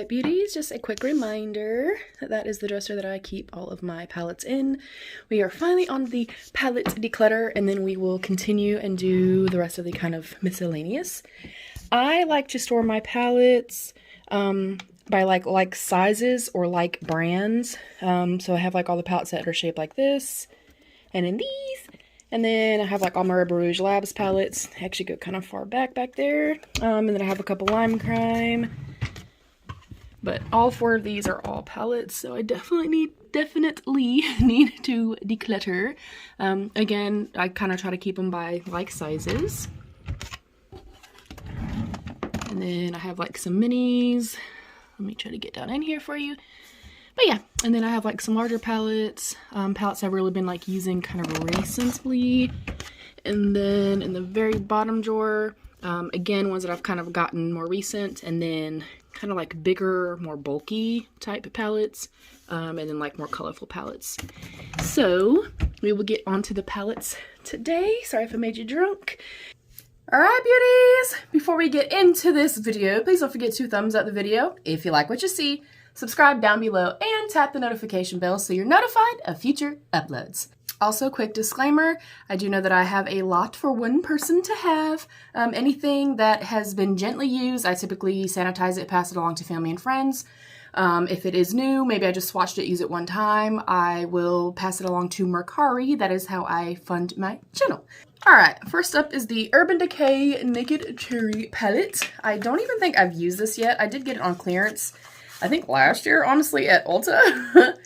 Alright beauties, just a quick reminder that that is the dresser that I keep all of my palettes in. We are finally on the palette declutter, and then we will continue and do the rest of the kind of miscellaneous. I like to store my palettes by like sizes or like brands. So I have like all the palettes that are shaped like this, and in these. And then I have like all my ROUGE Labs palettes. They actually go kind of far back there. And then I have a couple Lime Crime. But all 4 of these are all palettes, so I definitely need to declutter. Again, I kind of try to keep them by like sizes. And then I have like some minis. Let me try to get down in here for you. But yeah, and then I have like some larger palettes, palettes I've really been like using kind of recently. And then in the very bottom drawer, again, ones that I've kind of gotten more recent, and then kind of like bigger, more bulky type palettes, and then like more colorful palettes. So we will get onto the palettes today. Sorry if I made you drunk. Alright beauties, before we get into this video, please don't forget to thumbs up the video if you like what you see. Subscribe down below and tap the notification bell so you're notified of future uploads. Also, quick disclaimer, I do know that I have a lot for one person to have. Anything that has been gently used, I typically sanitize it, pass it along to family and friends. If it is new, maybe I just swatched it, use it one time, I will pass it along to MERCARI. That is how I fund my channel. Alright, first up is the Urban Decay Naked Cherry palette. I don't even think I've used this yet. I did get it on clearance, I think last year, honestly, at Ulta.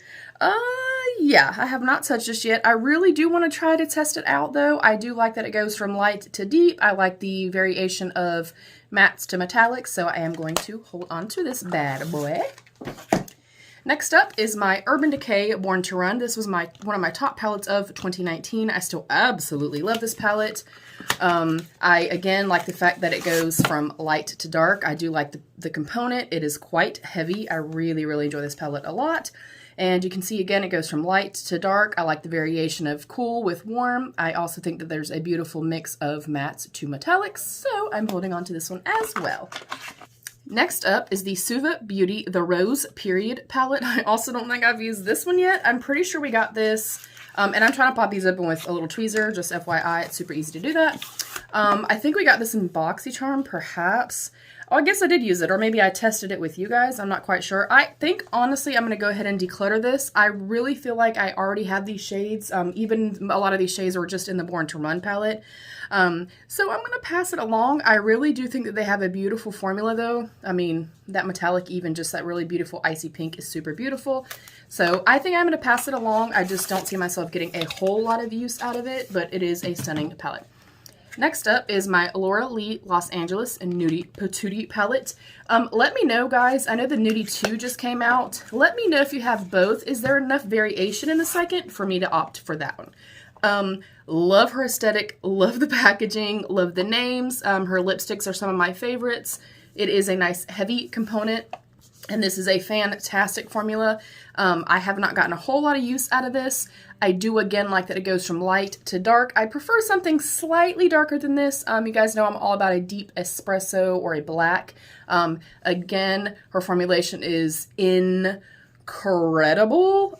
Yeah, I have not touched this yet. I really do want to try to test it out, though. I do like that it goes from light to deep. I like the variation of mattes to metallics, so I am going to hold on to this bad boy. Next up is my Urban Decay Born to Run. This was one of my top palettes of 2019. I still absolutely love this palette. I, again, like the fact that it goes from light to dark. I do like the component. It is quite heavy. I really, really enjoy this palette a lot. And you can see, again, it goes from light to dark. I like the variation of cool with warm. I also think that there's a beautiful mix of mattes to metallics, so I'm holding on to this one as well. Next up is the Suva Beauty The Rose Period palette. I also don't think I've used this one yet. I'm pretty sure we got this, and I'm trying to pop these open with a little tweezer, just FYI, it's super easy to do that. I think we got this in BOXYCHARM, perhaps. Oh, I guess I did use it, or maybe I tested it with you guys. I'm not quite sure. I think, honestly, I'm going to go ahead and declutter this. I really feel like I already have these shades. Even a lot of these shades were just in the Born to Run palette. So I'm going to pass it along. I really do think that they have a beautiful formula, though. I mean, that metallic, even just that really beautiful icy pink is super beautiful. So I think I'm going to pass it along. I just don't see myself getting a whole lot of use out of it, but it is a stunning palette. Next up is my Laura Lee Los Angeles and Nudie Patootie palette. Let me know, guys. I know the Nudie 2 just came out. Let me know if you have both. Is there enough variation in the second for me to opt for that one? Love her aesthetic, love the packaging, love the names. Her lipsticks are some of my favorites. It is a nice heavy component, and this is a fantastic formula. I have not gotten a whole lot of use out of this. I do, again, like that it goes from light to dark. I prefer something slightly darker than this. You guys know I'm all about a deep espresso or a black. Again, her formulation is incredible.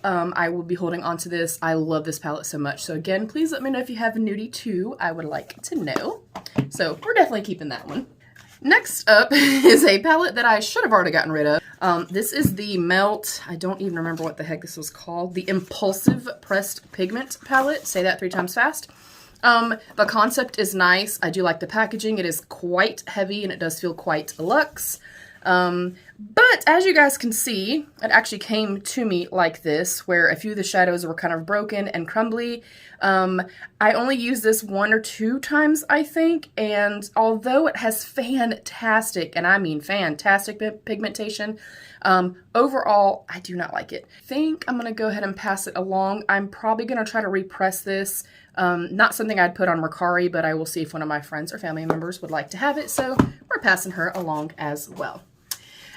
I will be holding on to this. I love this palette so much. So again, please let me know if you have a Nudie 2. I would like to know. So we're definitely keeping that one. Next up is a palette that I should have already gotten rid of. This is the Melt, I don't even remember what the heck this was called, the Impulsive Pressed Pigment palette. Say that 3 times fast. The concept is nice. I do like the packaging. It is quite heavy and it does feel quite luxe. But as you guys can see, it actually came to me like this, where a few of the shadows were kind of broken and crumbly. I only used this 1 or 2 times, I think, and although it has fantastic, and I mean fantastic pigmentation, overall, I do not like it. I think I'm going to go ahead and pass it along. I'm probably going to try to repress this. Not something I'd put on MERCARI, but I will see if one of my friends or family members would like to have it, so we're passing her along as well.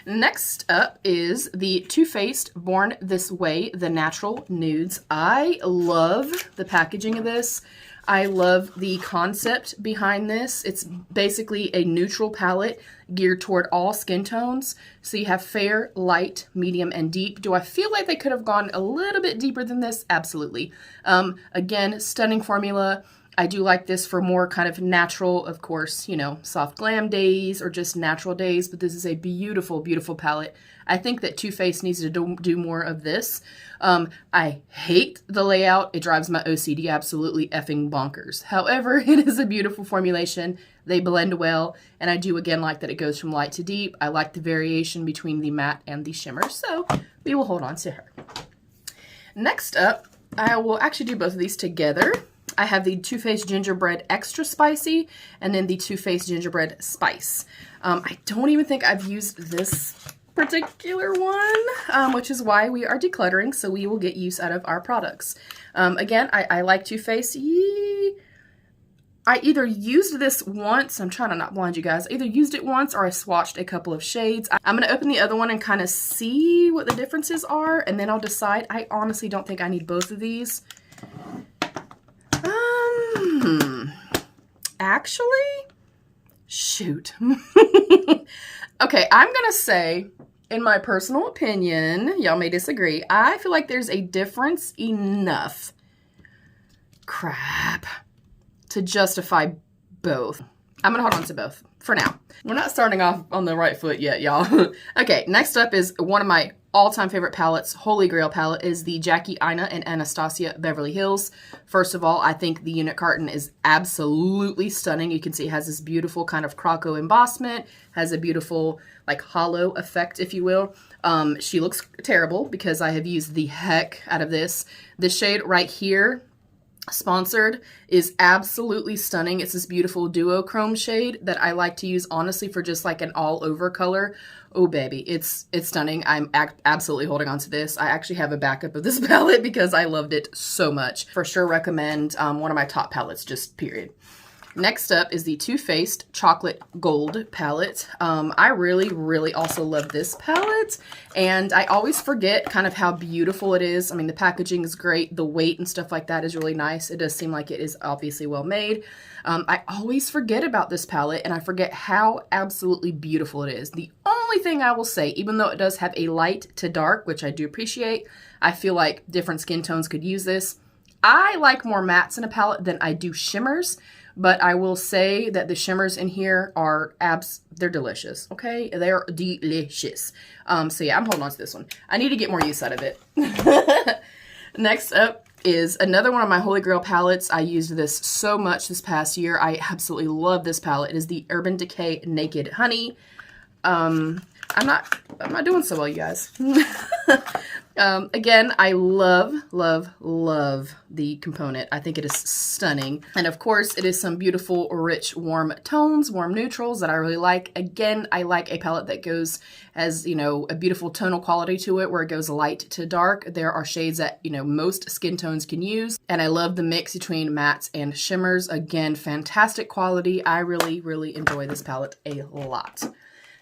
Next up is the Too Faced Born This Way, the Natural Nudes. I love the packaging of this. I love the concept behind this. It's basically a neutral palette geared toward all skin tones. So you have fair, light, medium, and deep. Do I feel like they could have gone a little bit deeper than this? Absolutely. Again, stunning formula. I do like this for more kind of natural, of course, you know, soft glam days or just natural days, but this is a beautiful, beautiful palette. I think that Too Faced needs to do more of this. I hate the layout. It drives my OCD absolutely effing bonkers. However, it is a beautiful formulation. They blend well, and I do again like that it goes from light to deep. I like the variation between the matte and the shimmer, so we will hold on to her. Next up, I will actually do both of these together. I have the Too Faced Gingerbread Extra Spicy and then the Too Faced Gingerbread Spice. I don't even think I've used this particular one, which is why we are decluttering, so we will get use out of our products. Again, I like Too Faced. I either used this once, I'm trying to not blind you guys, I either used it once or I swatched a couple of shades. I'm going to open the other one and kind of see what the differences are, and then I'll decide. I honestly don't think I need both of these. Actually, shoot. Okay, I'm gonna say, in my personal opinion, y'all may disagree, I feel like there's a difference enough crap to justify both. I'm gonna hold on to both for now. We're not starting off on the right foot yet, y'all. Okay, next up is one of my all-time favorite palettes, Holy Grail palette, is the Jackie Aina and Anastasia Beverly Hills. First of all, I think the unit carton is absolutely stunning. You can see it has this beautiful kind of croco embossment, has a beautiful like hollow effect, if you will. She looks terrible because I have used the heck out of this. The shade right here, Sponsored, is absolutely stunning. It's this beautiful duochrome shade that I like to use honestly for just like an all over color. Oh baby, it's stunning. I'm absolutely holding on to this. I actually have a backup of this palette because I loved it so much. For sure recommend, one of my top palettes, just period. Next up is the Too Faced Chocolate Gold palette. I really, really also love this palette, and I always forget kind of how beautiful it is. I mean, the packaging is great. The weight and stuff like that is really nice. It does seem like it is obviously well made. I always forget about this palette, and I forget how absolutely beautiful it is. The only thing I will say, even though it does have a light to dark, which I do appreciate, I feel like different skin tones could use this. I like more mattes in a palette than I do shimmers. But I will say that the shimmers in here are they're delicious, okay? They're delicious. So yeah, I'm holding on to this one. I need to get more use out of it. Next up is another one of my Holy Grail palettes. I used this so much this past year. I absolutely love this palette. It is the Urban Decay Naked Honey. I'm not doing so well, you guys. Again, I love, love, love the component. I think it is stunning. And of course, it is some beautiful, rich, warm tones, warm neutrals that I really like. Again, I like a palette that has, you know, a beautiful tonal quality to it where it goes light to dark. There are shades that, you know, most skin tones can use. And I love the mix between mattes and shimmers. Again, fantastic quality. I really, really enjoy this palette a lot.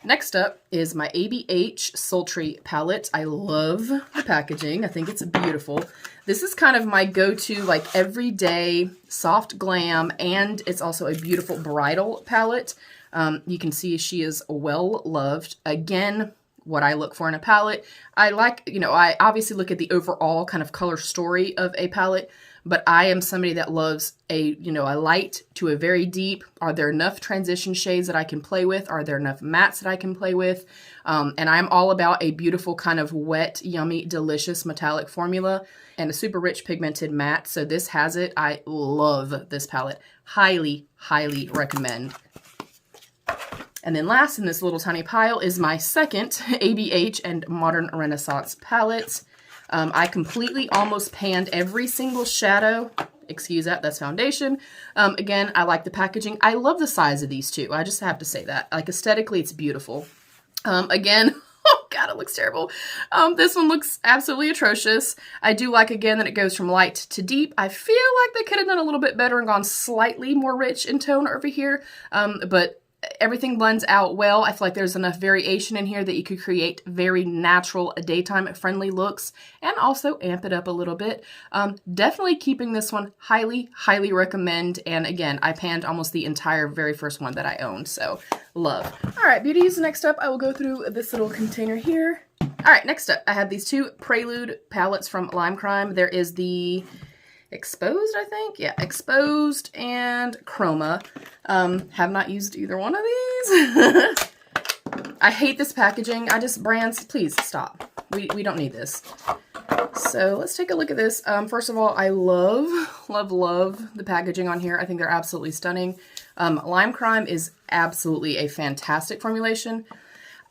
Next up is my ABH Sultry palette. I love the packaging. I think it's beautiful. This is kind of my go-to like everyday soft glam, and it's also a beautiful bridal palette. You can see she is well loved. Again, what I look for in a palette, I like, you know, I obviously look at the overall kind of color story of a palette, but I am somebody that loves a light to a very deep. Are there enough transition shades that I can play with? Are there enough mattes that I can play with? And I'm all about a beautiful kind of wet, yummy, delicious metallic formula and a super rich pigmented matte. So this has it. I love this palette. Highly, highly recommend. And then last in this little tiny pile is my second ABH and Modern Renaissance palette. I completely almost panned every single shadow. Excuse that, that's foundation. Again, I like the packaging. I love the size of these two. I just have to say that. Like aesthetically, it's beautiful. Again, oh God, it looks terrible. This one looks absolutely atrocious. I do like, again, that it goes from light to deep. I feel like they could have done a little bit better and gone slightly more rich in tone over here. But everything blends out well. I feel like there's enough variation in here that you could create very natural daytime friendly looks and also amp it up a little bit. Definitely keeping this one. Highly, highly recommend. And again, I panned almost the entire very first one that I owned, so love. All right, beauties, next up I will go through this little container here. All right, next up I have these two Prelude palettes from Lime Crime. There is the Exposed, I think. Yeah, Exposed and Chroma. Have not used either one of these. I hate this packaging. Brands, please stop. We don't need this. So let's take a look at this. First of all, I love the packaging on here. I think they're absolutely stunning. Lime Crime is absolutely a fantastic formulation.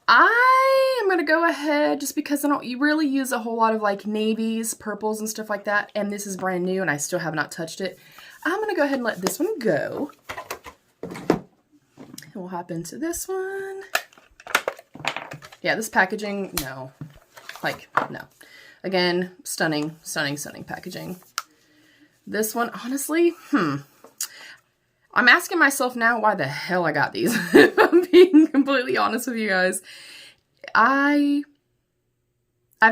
I am going to go ahead, just because I don't really use a whole lot of like navies, purples, and stuff like that, and this is brand new and I still have not touched it. I'm going to go ahead and let this one go. And we'll hop into this one. Yeah, this packaging, no. Like, no. Again, stunning, stunning, stunning packaging. This one, honestly, I'm asking myself now why the hell I got these. If I'm being completely honest with you guys. I've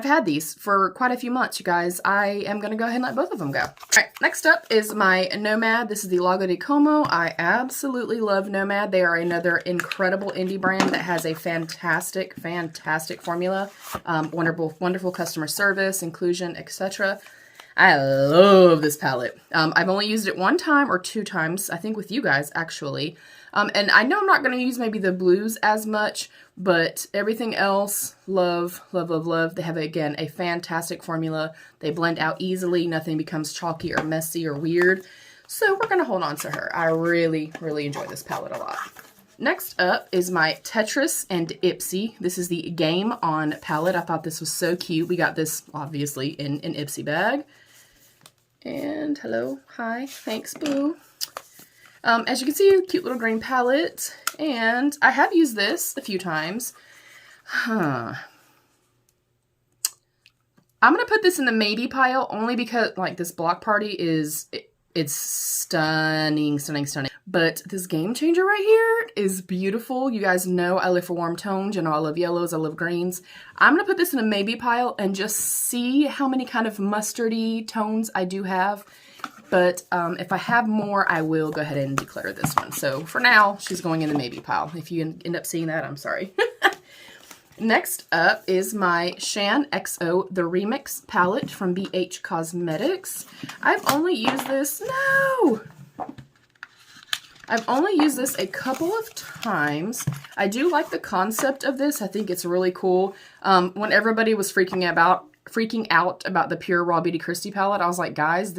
had these for quite a few months, you guys. I am going to go ahead and let both of them go. All right, next up is my Nomad. This is the Lago di Como. I absolutely love Nomad. They are another incredible indie brand that has a fantastic, fantastic formula. Wonderful, wonderful customer service, inclusion, etc. I love this palette. I've only used it one time or two times, I think with you guys, actually. And I know I'm not going to use maybe the blues as much, but everything else, love, love, love, love. They have, again, a fantastic formula. They blend out easily. Nothing becomes chalky or messy or weird. So we're going to hold on to her. I really, really enjoy this palette a lot. Next up is my Tetris and Ipsy. This is the Game On palette. I thought this was so cute. We got this, obviously, in an Ipsy bag. And hello, hi, thanks, boo. As you can see, cute little green palette. And I have used this a few times. I'm going to put this in the maybe pile only because, like, this block party is... It's stunning, stunning, stunning. But this Game Changer right here is beautiful. You guys know I live for warm tones. You know I love yellows. I love greens. I'm going to put this in a maybe pile and just see how many kind of mustardy tones I do have. But if I have more, I will go ahead and declutter this one. So for now, she's going in the maybe pile. If you end up seeing that, I'm sorry. Next up is my Shan XO, the Remix palette from BH Cosmetics. I've only used this, I've only used this a couple of times. I do like the concept of this. I think it's really cool. When everybody was freaking out about the Pure Raw Beauty Christie palette, I was like, guys,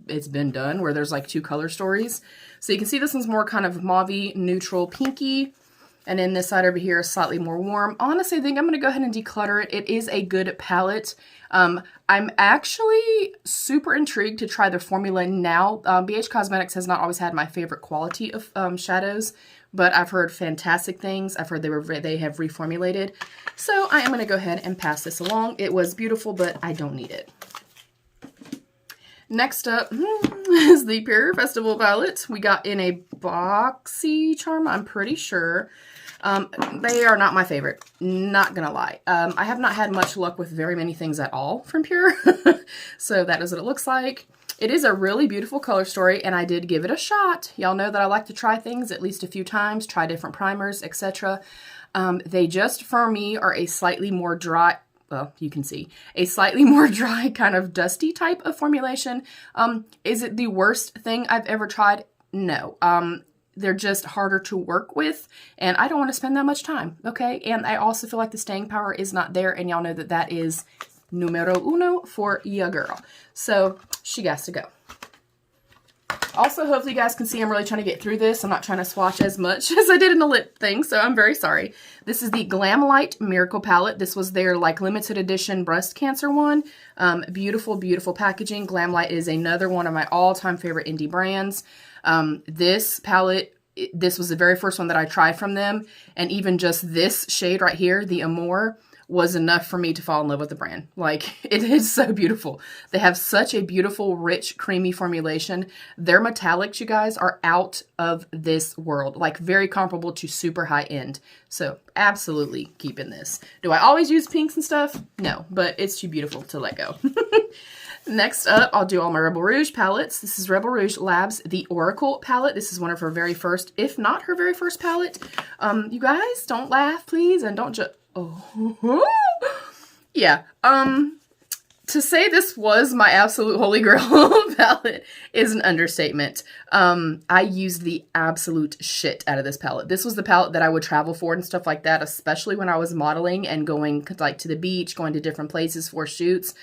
it's been done, where there's like two color stories. So you can see this one's more kind of mauve-y, neutral, pinky. And then this side over here is slightly more warm. Honestly, I think I'm going to go ahead and declutter it. It is a good palette. I'm actually super intrigued to try the formula now. BH Cosmetics has not always had my favorite quality of shadows, but I've heard fantastic things. I've heard they have reformulated. So I am going to go ahead and pass this along. It was beautiful, but I don't need it. Next up is the Pure Festival palette. We got in a BOXYCHARM, I'm pretty sure. They are not my favorite, not gonna lie. I have not had much luck with very many things at all from Pure. So that is what it looks like. It is a really beautiful color story, and I did give it a shot. Y'all know that I like to try things at least a few times, try different primers, etc. They just, for me, are a slightly more dry, well, you can see, a slightly more dry, kind of dusty type of formulation. Is it the worst thing I've ever tried? No. They're just harder to work with, and I don't want to spend that much time, okay? And I also feel like the staying power is not there, and y'all know that that is numero uno for ya girl. So she has to go. Also, hopefully you guys can see I'm really trying to get through this. I'm not trying to swatch as much as I did in the lip thing, so I'm very sorry. This is the Glamlite Miracle Palette. This was their like limited edition breast cancer one. Beautiful, beautiful packaging. Glamlite is another one of my all-time favorite indie brands. This palette, this was the very first one that I tried from them, and even just this shade right here, the Amour, was enough for me to fall in love with the brand. Like, it is so beautiful. They have such a beautiful, rich, creamy formulation. Their metallics, you guys, are out of this world. Like, very comparable to super high end. So, absolutely keeping this. Do I always use pinks and stuff? No, but it's too beautiful to let go. Next up, I'll do all my Rebel Rouge palettes. This is Rebel Rouge Labs, the Oracle palette. This is one of her very first, if not her very first palette. You guys, don't laugh, please, and don't just... Oh, yeah. To say this was my absolute holy grail palette is an understatement. I used the absolute shit out of this palette. This was the palette that I would travel for and stuff like that, especially when I was modeling and going like to the beach, going to different places for shoots.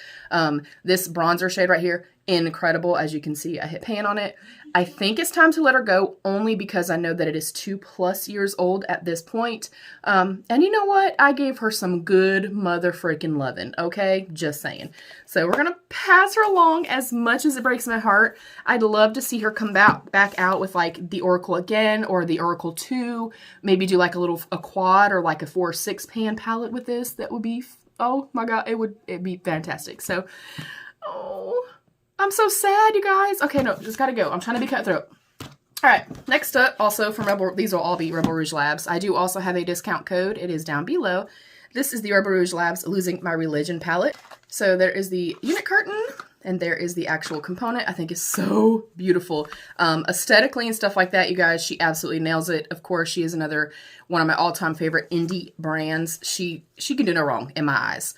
This bronzer shade right here, incredible. As you can see, I hit pan on it. I think it's time to let her go, only because I know that it is 2+ years old at this point. And you know what? I gave her some good mother freaking loving, okay? Just saying. So we're gonna pass her along as much as it breaks my heart. I'd love to see her come back out with like the Oracle again, or the Oracle 2. Maybe do like a quad or like a 4 or 6 pan palette with this. That would be, oh my God, it'd be fantastic. So, oh... I'm so sad, you guys. Okay, no, just gotta go. I'm trying to be cutthroat. All right, next up, also from Rebel, these will all be Rebel Rouge Labs. I do also have a discount code. It is down below. This is the Rebel Rouge Labs Losing My Religion palette. So there is the unit carton, and there is the actual component. I think it's so beautiful. Aesthetically and stuff like that, you guys, she absolutely nails it. Of course, she is another one of my all-time favorite indie brands. She can do no wrong in my eyes.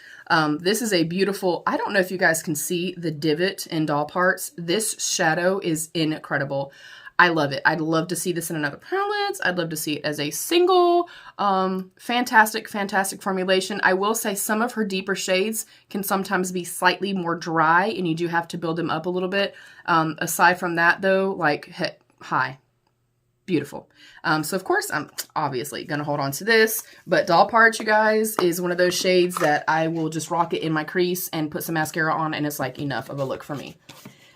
This is a beautiful, I don't know if you guys can see the divot in doll parts. This shadow is incredible. I love it. I'd love to see this in another palette. I'd love to see it as a single. Fantastic, fantastic formulation. I will say some of her deeper shades can sometimes be slightly more dry, and you do have to build them up a little bit. Aside from that, though, like, hi. Beautiful. So, of course, I'm obviously going to hold on to this. But Doll Parts, you guys, is one of those shades that I will just rock it in my crease and put some mascara on, and it's, like, enough of a look for me.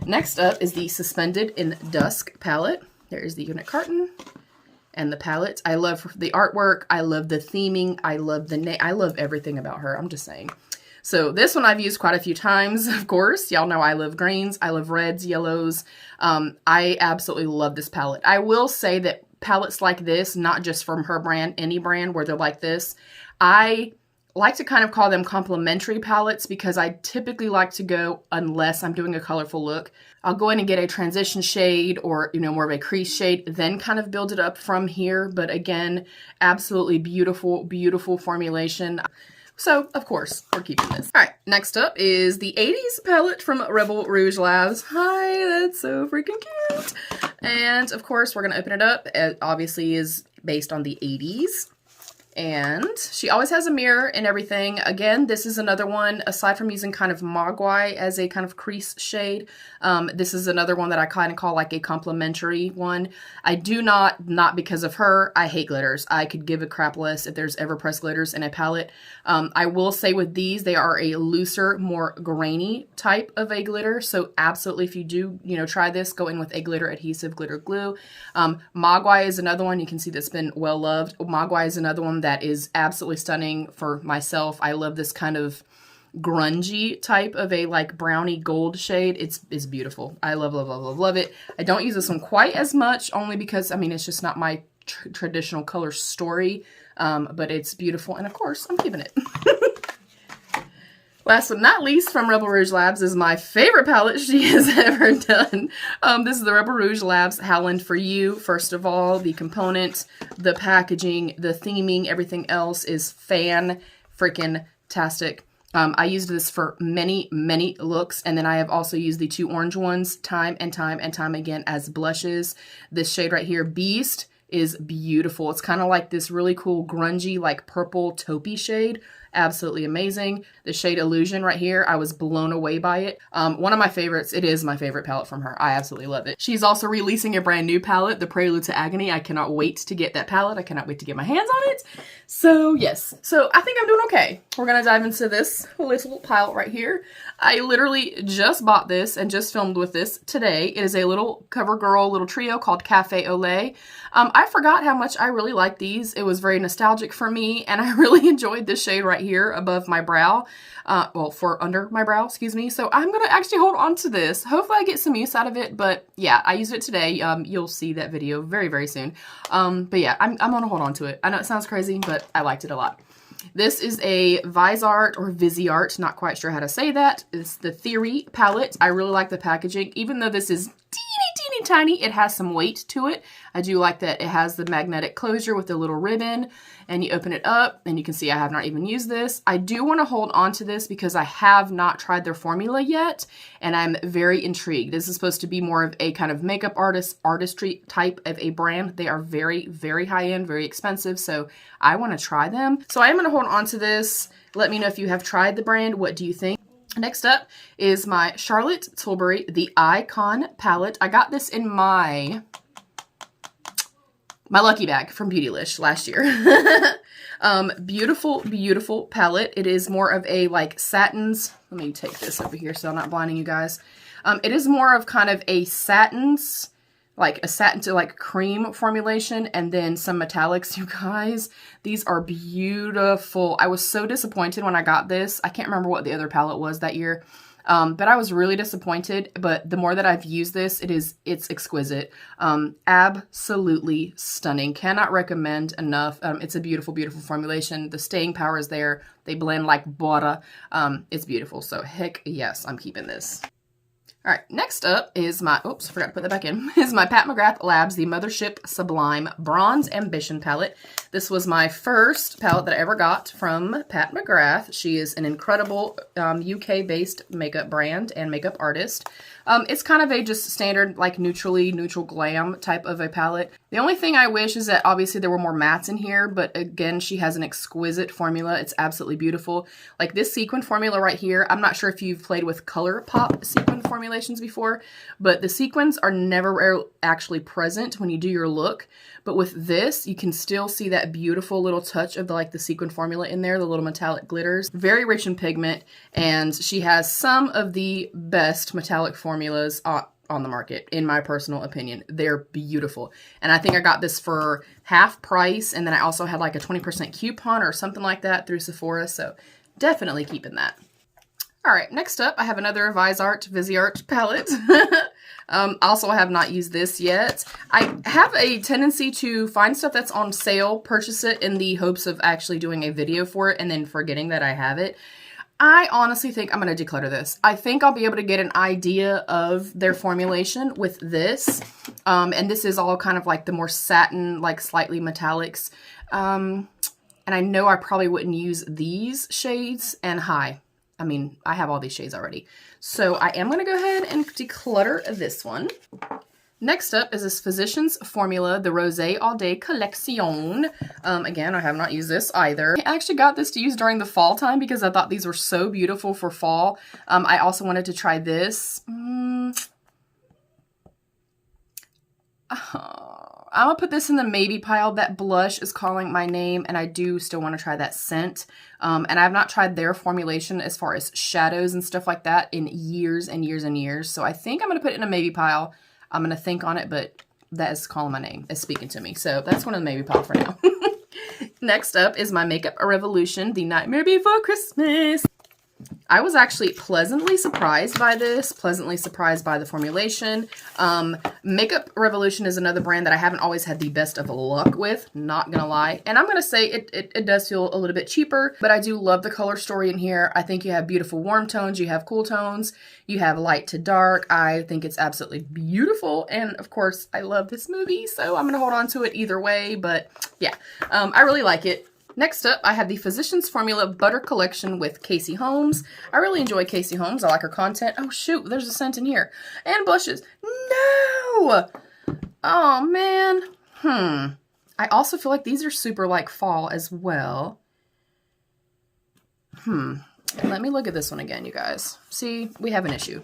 Next up is the Suspended in Dusk palette. There is the unit carton and the palette. I love the artwork. I love the theming. I love I love everything about her. I'm just saying. So this one I've used quite a few times, of course. Y'all know I love greens. I love reds, yellows. I absolutely love this palette. I will say that palettes like this, not just from her brand, any brand where they're like this, I like to kind of call them complementary palettes, because I typically like to go, unless I'm doing a colorful look, I'll go in and get a transition shade or, you know, more of a crease shade, then kind of build it up from here. But again, absolutely beautiful, beautiful formulation. So, of course, we're keeping this. All right, next up is the 80s palette from Rebel Rouge Labs. Hi, that's so freaking cute. And, of course, we're going to open it up. It obviously is based on the 80s. And she always has a mirror and everything. Again, this is another one, aside from using kind of Mogwai as a kind of crease shade, this is another one that I kind of call like a complimentary one. I do not because of her, I hate glitters. I could give a crap less if there's ever pressed glitters in a palette. I will say with these, they are a looser, more grainy type of a glitter. So absolutely, if you do, you know, try this, go in with a glitter adhesive, glitter glue. Mogwai is another one you can see that's been well loved. Mogwai is another one that is absolutely stunning for myself. I love this kind of grungy type of a like brownie gold shade. It's beautiful. I love, love, love, love, love it. I don't use this one quite as much, only because, I mean, it's just not my traditional color story, but it's beautiful. And of course, I'm keeping it. Last but not least, from Rebel Rouge Labs is my favorite palette she has ever done. This is the Rebel Rouge Labs Howland For You. First of all, the component, the packaging, the theming, everything else is fan-freaking-tastic. I used this for many, many looks, and then I have also used the 2 orange ones time and time and time again as blushes. This shade right here, Beast, is beautiful. It's kind of like this really cool grungy, like purple taupey shade. Absolutely amazing. The shade Illusion right here, I was blown away by it. One of my favorites. It is my favorite palette from her. I absolutely love it. She's also releasing a brand new palette, the Prelude to Agony. I cannot wait to get that palette. I cannot wait to get my hands on it. So yes, so I think I'm doing okay. We're gonna dive into this little palette right here. I literally just bought this and just filmed with this today. It is a little CoverGirl little trio called Cafe Olay. I forgot how much I really like these. It was very nostalgic for me, and I really enjoyed this shade right right here above my brow. Well, for under my brow, excuse me. So I'm going to actually hold on to this. Hopefully I get some use out of it. But yeah, I used it today. You'll see that video very, very soon. But yeah, I'm going to hold on to it. I know it sounds crazy, but I liked it a lot. This is a Visart or Visiart, not quite sure how to say that. It's the Theory palette. I really like the packaging. Even though this is teeny tiny, it has some weight to it. I do like that it has the magnetic closure with the little ribbon, and you open it up and you can see I have not even used this. I do want to hold on to this because I have not tried their formula yet, and I'm very intrigued. This is supposed to be more of a kind of makeup artistry type of a brand. They are very, very high-end, very expensive, so I want to try them. So I am going to hold on to this. Let me know if you have tried the brand. What do you think? Next up is my Charlotte Tilbury, the Icon palette. I got this in my lucky bag from Beautylish last year. Beautiful, beautiful palette. It is more of a like satins. Let me take this over here so I'm not blinding you guys. It is more of kind of a satins, like a satin to like cream formulation, and then some metallics, you guys. These are beautiful. I was so disappointed when I got this. I can't remember what the other palette was that year. But I was really disappointed, but the more that I've used this, it's exquisite. Absolutely stunning. Cannot recommend enough. It's a beautiful, beautiful formulation. The staying power is there. They blend like butter. It's beautiful. So heck yes, I'm keeping this. All right, next up is my, oops, forgot to put that back in, is my Pat McGrath Labs, the Mothership Sublime Bronze Ambition palette. This was my first palette that I ever got from Pat McGrath. She is an incredible UK-based makeup brand and makeup artist. It's kind of a just standard, like neutral glam type of a palette. The only thing I wish is that obviously there were more mattes in here, but again, she has an exquisite formula. It's absolutely beautiful. Like this sequin formula right here, I'm not sure if you've played with ColourPop sequin formulations before, but the sequins are never actually present when you do your look. But with this, you can still see that beautiful little touch of the sequin formula in there, the little metallic glitters. Very rich in pigment, and she has some of the best metallic formulas on the market, in my personal opinion. They're beautiful. And I think I got this for half price, and then I also had like a 20% coupon or something like that through Sephora, so definitely keeping that. All right, next up, I have another Visiart palette. Also, I have not used this yet. I have a tendency to find stuff that's on sale, purchase it in the hopes of actually doing a video for it, and then forgetting that I have it. I honestly think I'm going to declutter this. I think I'll be able to get an idea of their formulation with this. And this is all kind of like the more satin, like slightly metallics. And I know I probably wouldn't use these shades and high. I mean, I have all these shades already. So I am going to go ahead and declutter this one. Next up is this Physicians Formula, the Rosé All Day Collection. Again, I have not used this either. I actually got this to use during the fall time because I thought these were so beautiful for fall. I also wanted to try this. I'm going to put this in the maybe pile. That blush is calling my name, and I do still want to try that scent. And I have not tried their formulation as far as shadows and stuff like that in years and years and years. So I think I'm going to put it in a maybe pile. I'm going to think on it, but that is calling my name, is speaking to me. So that's one of the maybe pile for now. Next up is my Makeup Revolution, the Nightmare Before Christmas. I was actually pleasantly surprised by this, pleasantly surprised by the formulation. Makeup Revolution is another brand that I haven't always had the best of luck with, not gonna lie. And I'm gonna say it does feel a little bit cheaper, but I do love the color story in here. I think you have beautiful warm tones, you have cool tones, you have light to dark. I think it's absolutely beautiful. And of course, I love this movie, so I'm gonna hold on to it either way, but yeah, I really like it. Next up, I have the Physicians Formula Butter Collection with Casey Holmes. I really enjoy Casey Holmes. I like her content. Oh, shoot, there's a scent in here. And blushes. No! Oh, man. I also feel like these are super, like, fall as well. Let me look at this one again, you guys. See, we have an issue.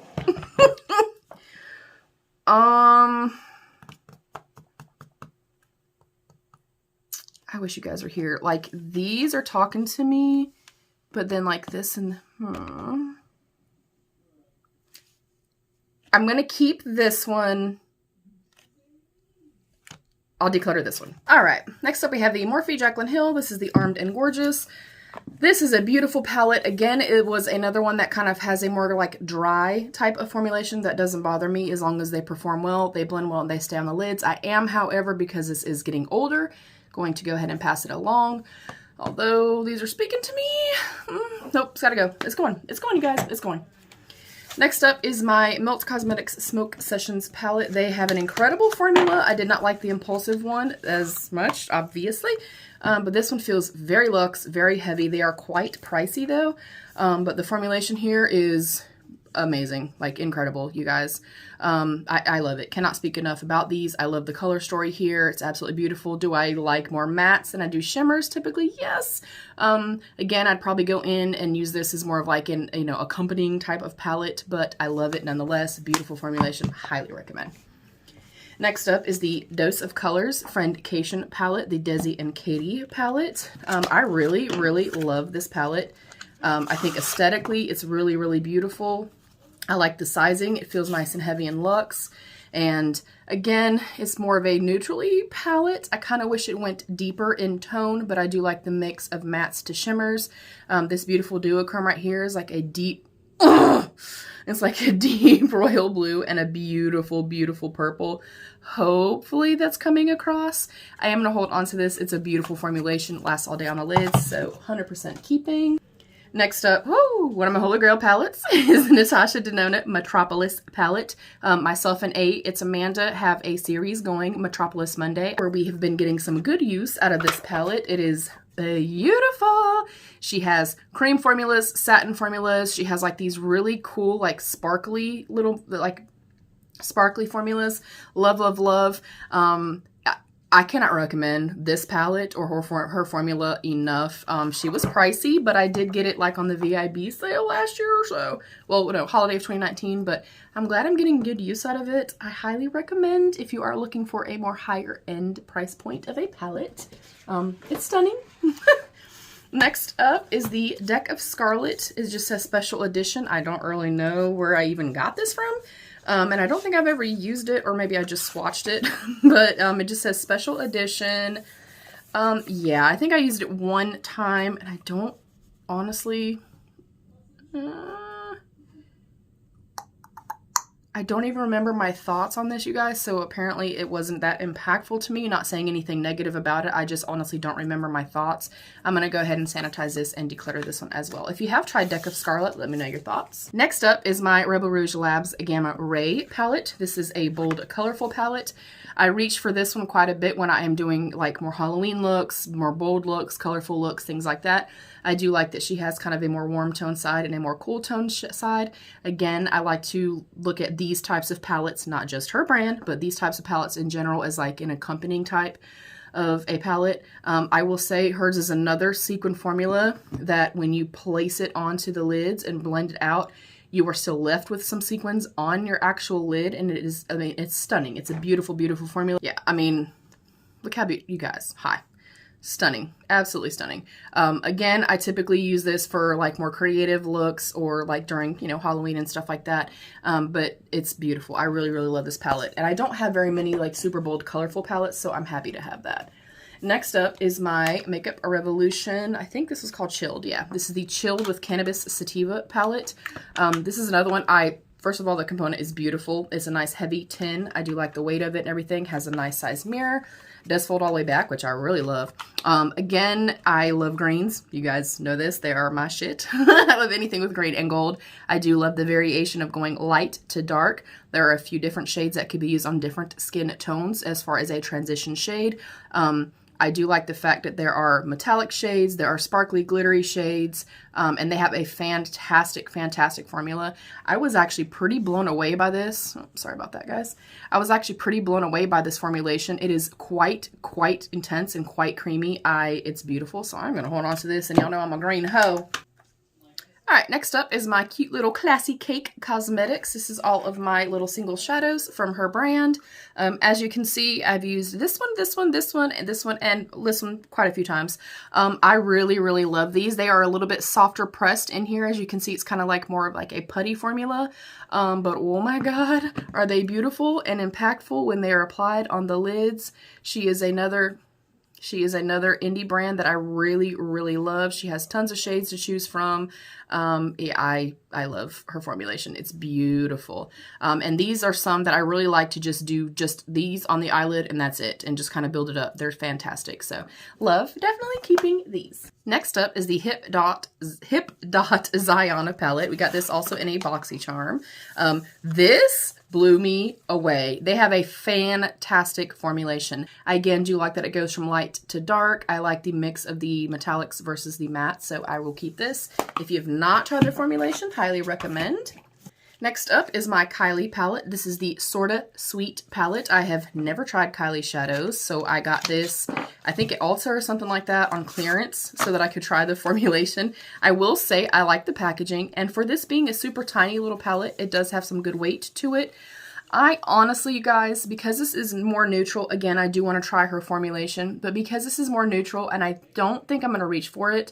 I wish you guys were here. Like, these are talking to me, but then like this and, I'm going to keep this one. I'll declutter this one. All right. Next up, we have the Morphe Jaclyn Hill. This is the Armed and Gorgeous. This is a beautiful palette. Again, it was another one that kind of has a more like dry type of formulation that doesn't bother me as long as they perform well, they blend well, and they stay on the lids. I am, however, because this is getting older, going to go ahead and pass it along. Although these are speaking to me. Nope, it's gotta go. It's going. It's going, you guys. It's going. Next up is my Melt Cosmetics Smoke Sessions palette. They have an incredible formula. I did not like the Impulsive one as much, obviously. But this one feels very luxe, very heavy. They are quite pricey though. But the formulation here is amazing, like incredible, you guys. I love it. Cannot speak enough about these. I love the color story here. It's absolutely beautiful. Do I like more mattes than I do shimmers? Typically, yes. Again, I'd probably go in and use this as more of like an, accompanying type of palette, but I love it nonetheless. Beautiful formulation. Highly recommend. Next up is the Dose of Colors Friendcation palette, the Desi and Katie palette. I really, really love this palette. I think aesthetically, it's really, really beautiful. I like the sizing. It feels nice and heavy and luxe. And again, it's more of a neutrally palette. I kind of wish it went deeper in tone, but I do like the mix of mattes to shimmers. This beautiful duochrome right here is like a deep, it's like a deep royal blue and a beautiful, beautiful purple. Hopefully that's coming across. I am going to hold on to this. It's a beautiful formulation. It lasts all day on the lids, so 100% keeping. Next up, one of my Holy Grail palettes is the Natasha Denona Metropolis palette. Myself and It's Amanda have a series going, Metropolis Monday, where we have been getting some good use out of this palette. It is beautiful. She has cream formulas, satin formulas. She has like these really cool, like sparkly little, like sparkly formulas. Love, love, love. I cannot recommend this palette or her formula enough. She was pricey, but I did get it like on the VIB sale last year or so. Well, no, holiday of 2019, but I'm glad I'm getting good use out of it. I highly recommend if you are looking for a more higher end price point of a palette. It's stunning. Next up is the Deck of Scarlet. It just says special edition. I don't really know where I even got this from. And I don't think I've ever used it, or maybe I just swatched it, but it just says special edition. Yeah, I think I used it one time, and I don't honestly, I don't even remember my thoughts on this, you guys, so apparently it wasn't that impactful to me. Not saying anything negative about it, I just honestly don't remember my thoughts. I'm going to go ahead and sanitize this and declutter this one as well. If you have tried Deck of Scarlet, let me know your thoughts. Next up is my Rebel Rouge Labs Gamma Ray palette. This is a bold, colorful palette. I reach for this one quite a bit when I am doing like more Halloween looks, more bold looks, colorful looks, things like that. I do like that she has kind of a more warm tone side and a more cool tone side. Again, I like to look at these types of palettes, not just her brand, but these types of palettes in general as like an accompanying type of a palette. I will say hers is another sequin formula that when you place it onto the lids and blend it out, you are still left with some sequins on your actual lid, and it is, I mean, it's stunning. It's a beautiful, beautiful formula. Yeah, I mean, look how beautiful, you guys, hi. Stunning. Absolutely stunning. Again, I typically use this for like more creative looks or like during, Halloween and stuff like that. But it's beautiful. I really, really love this palette. And I don't have very many like super bold, colorful palettes, so I'm happy to have that. Next up is my Makeup Revolution. I think this is called Chilled. Yeah, this is the Chilled with Cannabis Sativa palette. This is another one. First of all, the component is beautiful. It's a nice heavy tin. I do like the weight of it and everything. Has a nice size mirror. It does fold all the way back, which I really love. Again, I love greens. You guys know this. They are my shit. I love anything with green and gold. I do love the variation of going light to dark. There are a few different shades that could be used on different skin tones as far as a transition shade. I do like the fact that there are metallic shades, there are sparkly, glittery shades, and they have a fantastic, fantastic formula. I was actually pretty blown away by this. Oh, sorry about that, guys. I was actually pretty blown away by this formulation. It is quite intense and quite creamy. It's beautiful, so I'm going to hold on to this, and y'all know I'm a green hoe. Alright, next up is my cute little Classy Cake Cosmetics. This is all of my little single shadows from her brand. As you can see, I've used this one, this one, this one, and this one quite a few times. I really, really love these. They are a little bit softer pressed in here. As you can see, it's kind of like more of like a putty formula. But oh my god, are they beautiful and impactful when they are applied on the lids. She is She is another indie brand that I really, really love. She has tons of shades to choose from. Yeah, I love her formulation. It's beautiful. And these are some that I really like to just do just these on the eyelid and that's it, and just kind of build it up. They're fantastic. So love definitely keeping these. Next up is the Hip Dot Zion palette. We got this also in a BOXYCHARM. This blew me away. They have a fantastic formulation. I again do like that it goes from light to dark. I like the mix of the metallics versus the matte, so I will keep this. If you have not tried their formulation, highly recommend. Next up is my Kylie palette. This is the Sorta Sweet palette. I have never tried Kylie shadows, so I got this, I think at Ulta or something like that, on clearance so that I could try the formulation. I will say I like the packaging, and for this being a super tiny little palette, it does have some good weight to it. I honestly, you guys, because this is more neutral, again, I do want to try her formulation, but because this is more neutral and I don't think I'm going to reach for it,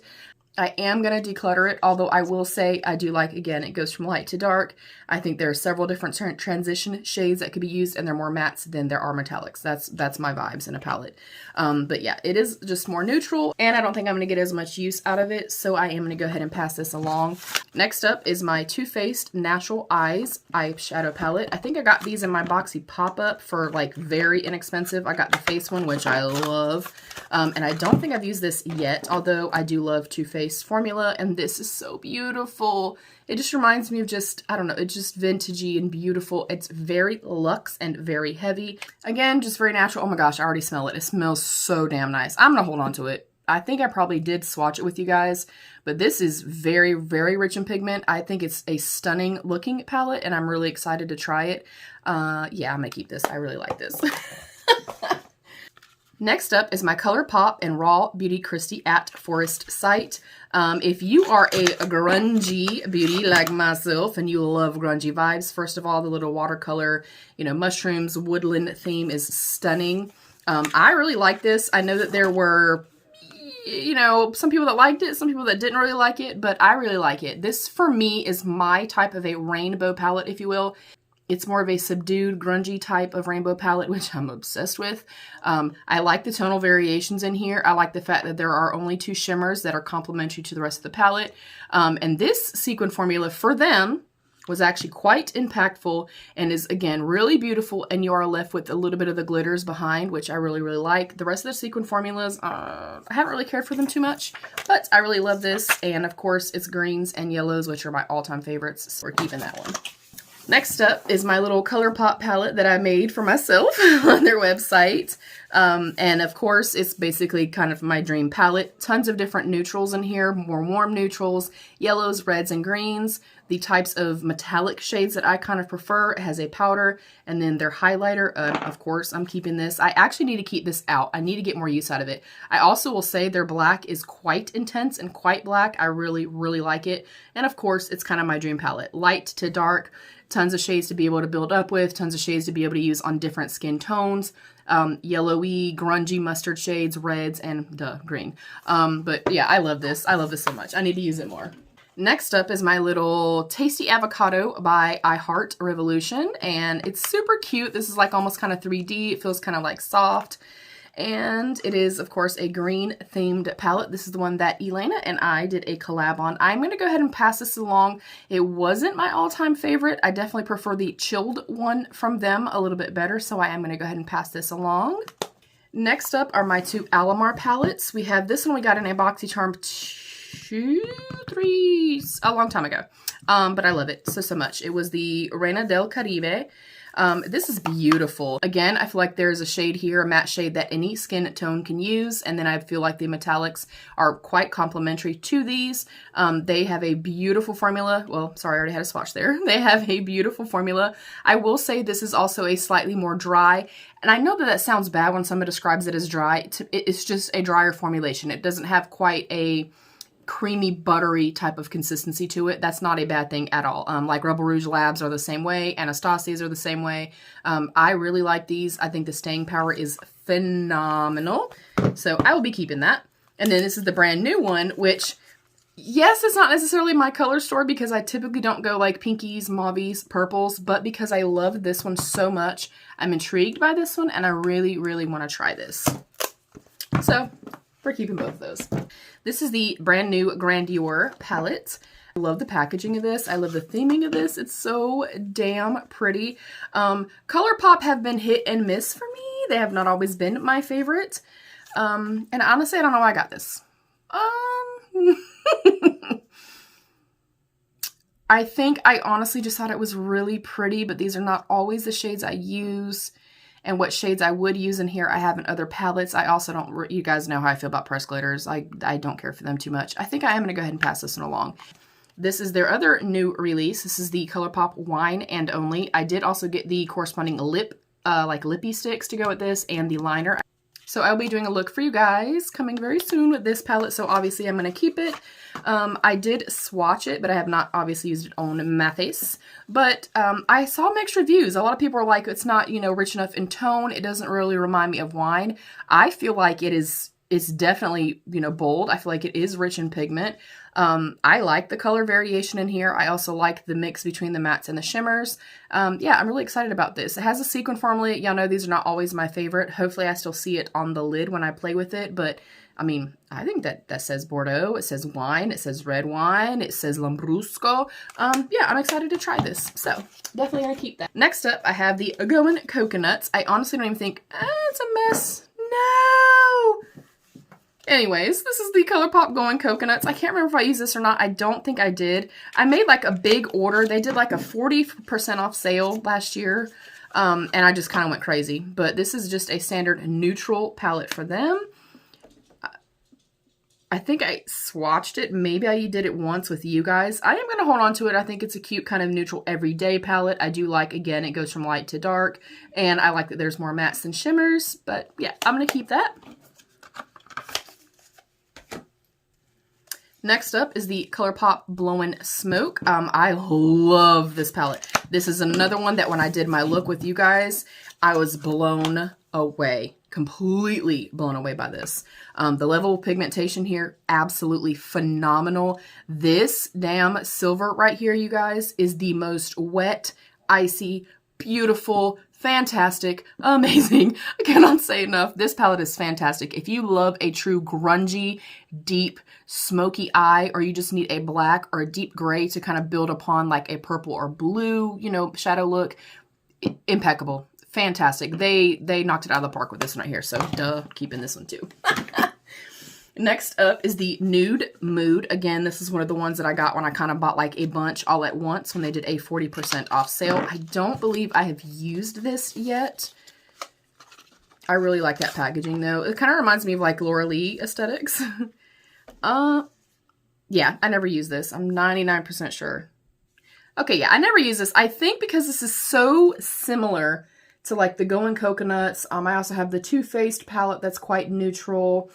I am going to declutter it, although I will say I do like, again, it goes from light to dark. I think there are several different transition shades that could be used, and they're more mattes than there are metallics. That's my vibes in a palette. But yeah, it is just more neutral, and I don't think I'm going to get as much use out of it, so I am going to go ahead and pass this along. Next up is my Too Faced Natural Eyes eyeshadow palette. I think I got these in my Boxy pop-up for like very inexpensive. I got the face one, which I love, and I don't think I've used this yet, although I do love Too Faced formula, and this is so beautiful. It just reminds me of just, I don't know, it's just vintagey and beautiful. It's very luxe and very heavy. Again, just very natural. Oh my gosh, I already smell it. It smells so damn nice. I'm gonna hold on to it. I think I probably did swatch it with you guys, but this is very, very rich in pigment. I think it's a stunning looking palette, and I'm really excited to try it. Yeah, I'm gonna keep this. I really like this. Next up is my ColourPop and Raw Beauty Christy at Forest Sight. If you are a grungy beauty like myself and you love grungy vibes, first of all, the little watercolor, you know, mushrooms, woodland theme is stunning. I really like this. I know that there were, you know, some people that liked it, some people that didn't really like it, but I really like it. This, for me, is my type of a rainbow palette, if you will. It's more of a subdued, grungy type of rainbow palette, which I'm obsessed with. I like the tonal variations in here. I like the fact that there are only 2 shimmers that are complementary to the rest of the palette. And this sequin formula for them was actually quite impactful and is, again, really beautiful. And you are left with a little bit of the glitters behind, which I really, really like. The rest of the sequin formulas, I haven't really cared for them too much, but I really love this. And of course, it's greens and yellows, which are my all-time favorites. So we're keeping that one. Next up is my little ColourPop palette that I made for myself on their website. And of course, it's basically kind of my dream palette. Tons of different neutrals in here, more warm neutrals, yellows, reds, and greens. The types of metallic shades that I kind of prefer. It has a powder and then their highlighter. Of course, I'm keeping this. I actually need to keep this out. I need to get more use out of it. I also will say their black is quite intense and quite black. I really, really like it. And of course, it's kind of my dream palette. Light to dark. Tons of shades to be able to build up with, tons of shades to be able to use on different skin tones, yellowy, grungy mustard shades, reds, and green. But yeah, I love this. I love this so much. I need to use it more. Next up is my little Tasty Avocado by I Heart Revolution, and it's super cute. This is like almost kind of 3D. It feels kind of like soft. And it is, of course, a green themed palette. This is the one that Elena and I did a collab on. I'm going to go ahead and pass this along. It wasn't my all-time favorite. I definitely prefer the chilled one from them a little bit better, so I am going to go ahead and pass this along. Next up are my 2 Alamar palettes. We have this one we got in a BOXYCHARM a long time ago. But I love it so much. It was the Reina del Caribe. This is beautiful. Again, I feel like there's a shade here, a matte shade that any skin tone can use. And then I feel like the metallics are quite complementary to these. They have a beautiful formula. Well, sorry, I already had a swatch there. They have a beautiful formula. I will say this is also a slightly more dry. And I know that that sounds bad when someone describes it as dry. It's just a drier formulation. It doesn't have quite a creamy, buttery type of consistency to it. That's not a bad thing at all. Like Rebel Rouge Labs are the same way. Anastasia's are the same way. I really like these. I think the staying power is phenomenal. So I will be keeping that. And then this is the brand new one, which, yes, it's not necessarily my color store because I typically don't go like pinkies, mauvies, purples, but because I love this one so much, I'm intrigued by this one and I really, really want to try this. So we're keeping both of those. This is the brand new Grandeur palette. I love the packaging of this. I love the theming of this. It's so damn pretty. ColourPop have been hit and miss for me. They have not always been my favorite. And honestly, I don't know why I got this. I think I honestly just thought it was really pretty, but these are not always the shades I use. And what shades I would use in here, I have in other palettes. I also don't, you guys know how I feel about pressed glitters. I don't care for them too much. I think I am going to go ahead and pass this one along. This is their other new release. This is the ColourPop Wine and Only. I did also get the corresponding lip, like lippy sticks to go with this and the liner. So I'll be doing a look for you guys coming very soon with this palette. So obviously I'm going to keep it. I did swatch it, but I have not obviously used it on my face. But I saw mixed reviews. A lot of people are like, it's not, you know, rich enough in tone. It doesn't really remind me of wine. I feel like it's definitely, you know, bold. I feel like it is rich in pigment. I like the color variation in here. I also like the mix between the mattes and the shimmers. Yeah, I'm really excited about this. It has a sequin formula. Y'all know these are not always my favorite. Hopefully I still see it on the lid when I play with it, but I mean, I think that says Bordeaux, it says wine, it says red wine, it says Lambrusco. Yeah, I'm excited to try this. So definitely gonna keep that. Next up, I have the Going Coconuts. I honestly don't even think, it's a mess. No! Anyways, this is the ColourPop Going Coconuts. I can't remember if I used this or not. I don't think I did. I made like a big order. They did like a 40% off sale last year. And I just kind of went crazy. But this is just a standard neutral palette for them. I think I swatched it. Maybe I did it once with you guys. I am going to hold on to it. I think it's a cute kind of neutral everyday palette. I do like, again, it goes from light to dark. And I like that there's more mattes than shimmers. But yeah, I'm going to keep that. Next up is the ColourPop Blowin' Smoke. I love this palette. This is another one that when I did my look with you guys, I was blown away. Completely blown away by this. The level of pigmentation here, absolutely phenomenal. This damn silver right here, you guys, is the most wet, icy, beautiful, fantastic, amazing. I cannot say enough. This palette is fantastic. If you love a true grungy, deep, smoky eye, or you just need a black or a deep gray to kind of build upon like a purple or blue, you know, shadow look, impeccable. Fantastic. They knocked it out of the park with this one right here. So duh, keeping this one too. Next up is the Nude Mood. Again, this is one of the ones that I got when I kind of bought like a bunch all at once when they did a 40% off sale. I don't believe I have used this yet. I really like that packaging though. It kind of reminds me of like Laura Lee aesthetics. Yeah, I never used this. I'm 99% sure. Okay, yeah, I never used this. I think because this is so similar to like the Going Coconuts. I also have the Too Faced palette that's quite neutral.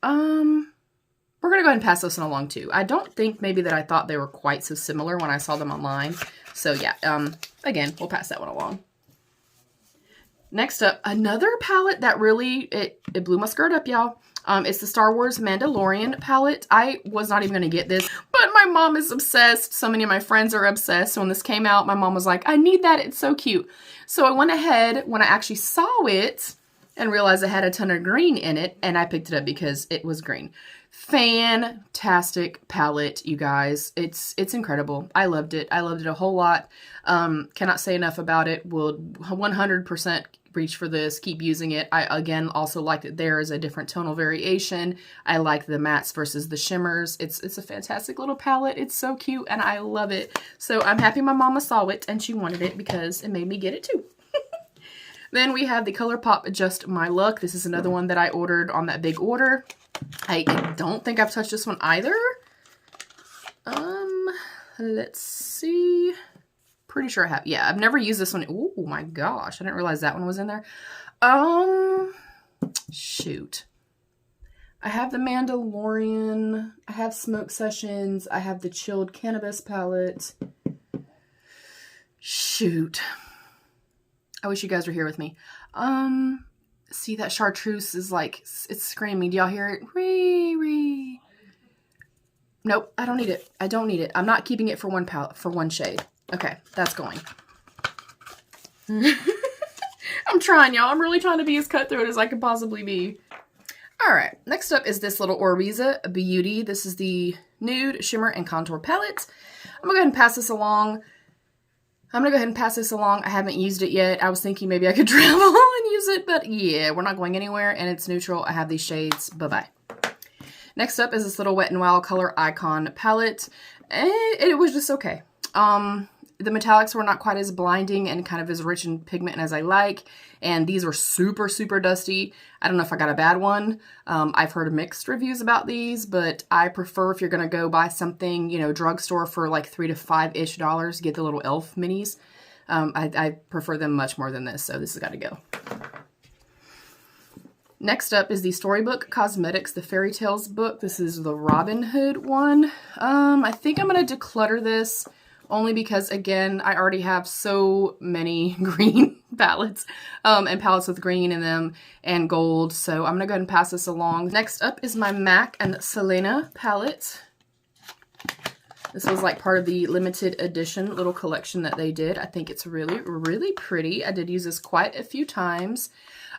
We're going to go ahead and pass this one along too. I don't think maybe that I thought they were quite so similar when I saw them online. So yeah, again, we'll pass that one along. Next up, another palette that really, it blew my skirt up, y'all. It's the Star Wars Mandalorian palette. I was not even going to get this, but my mom is obsessed. So many of my friends are obsessed. So when this came out, my mom was like, I need that. It's so cute. So I went ahead when I actually saw it and realized it had a ton of green in it, and I picked it up because it was green. Fantastic palette, you guys. It's incredible. I loved it. I loved it a whole lot. Cannot say enough about it. Will 100% reach for this. Keep using it. I, again, also like that there is a different tonal variation. I like the mattes versus the shimmers. It's a fantastic little palette. It's so cute, and I love it. So I'm happy my mama saw it, and she wanted it because it made me get it too. Then we have the ColourPop Just My Luck. This is another one that I ordered on that big order. I don't think I've touched this one either. Let's see. Pretty sure I have. Yeah, I've never used this one. Oh my gosh, I didn't realize that one was in there. Shoot. I have the Mandalorian. I have Smoke Sessions. I have the Chilled Cannabis palette. Shoot. I wish you guys were here with me. See, that chartreuse is like, it's screaming. Do y'all hear it? Ree. Nope, I don't need it. I don't need it. I'm not keeping it for one palette, for one shade. Okay, that's going. I'm trying, y'all. I'm really trying to be as cutthroat as I could possibly be. All right, next up is this little Oriza Beauty. This is the Nude, Shimmer, and Contour Palette. I'm going to go ahead and pass this along. I haven't used it yet. I was thinking maybe I could travel and use it, but yeah, we're not going anywhere, and it's neutral. I have these shades. Bye-bye. Next up is this little Wet n Wild Color Icon palette. It was just okay. The metallics were not quite as blinding and kind of as rich in pigment as I like. And these were super, super dusty. I don't know if I got a bad one. I've heard mixed reviews about these, but I prefer if you're going to go buy something, you know, drugstore for like $3 to $5-ish, get the little e.l.f. minis. I prefer them much more than this, so this has got to go. Next up is the Storybook Cosmetics, the Fairy Tales book. This is the Robin Hood one. I think I'm going to declutter this only because, again, I already have so many green palettes and palettes with green in them and gold. So I'm going to go ahead and pass this along. Next up is my MAC and Selena palette. This was like part of the limited edition little collection that they did. I think it's really, really pretty. I did use this quite a few times.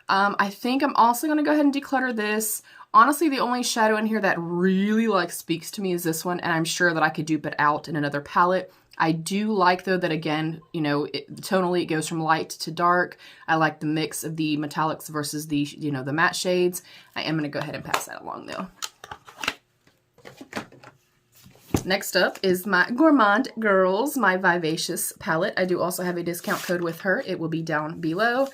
I think I'm also going to go ahead and declutter this. Honestly, the only shadow in here that really like speaks to me is this one, and I'm sure that I could dupe it out in another palette. I do like, though, that again, you know, tonally it goes from light to dark. I like the mix of the metallics versus the, you know, the matte shades. I am going to go ahead and pass that along, though. Next up is my Gourmande Girls, my Vivacious palette. I do also have a discount code with her. It will be down below.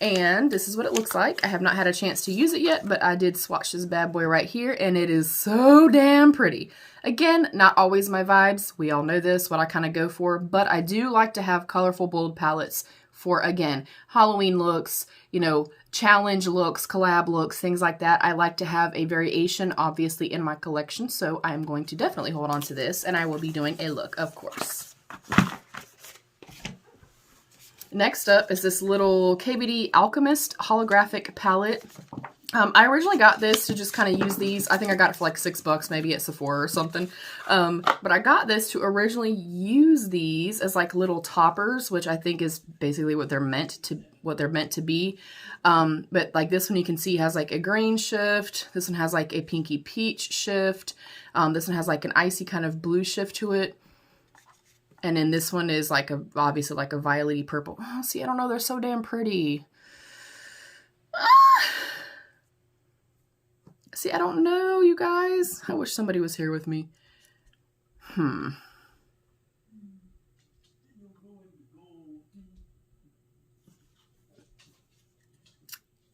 And this is what it looks like. I have not had a chance to use it yet, but I did swatch this bad boy right here, and it is so damn pretty. Again, not always my vibes. We all know this, what I kind of go for, but I do like to have colorful, bold palettes for, again, Halloween looks, you know, challenge looks, collab looks, things like that. I like to have a variation, obviously, in my collection, so I'm going to definitely hold on to this, and I will be doing a look, of course. Next up is this little KVD Alchemist holographic palette. I originally got this to just kind of use these. I think I got it for like $6 maybe at Sephora or something. But I got this to originally use these as like little toppers, which I think is basically what they're meant to be. But like this one you can see has like a green shift. This one has like a pinky peach shift. This one has like an icy kind of blue shift to it. And then this one is like obviously like a violet-y purple. Oh, see, I don't know. They're so damn pretty. See, I don't know, you guys. I wish somebody was here with me. You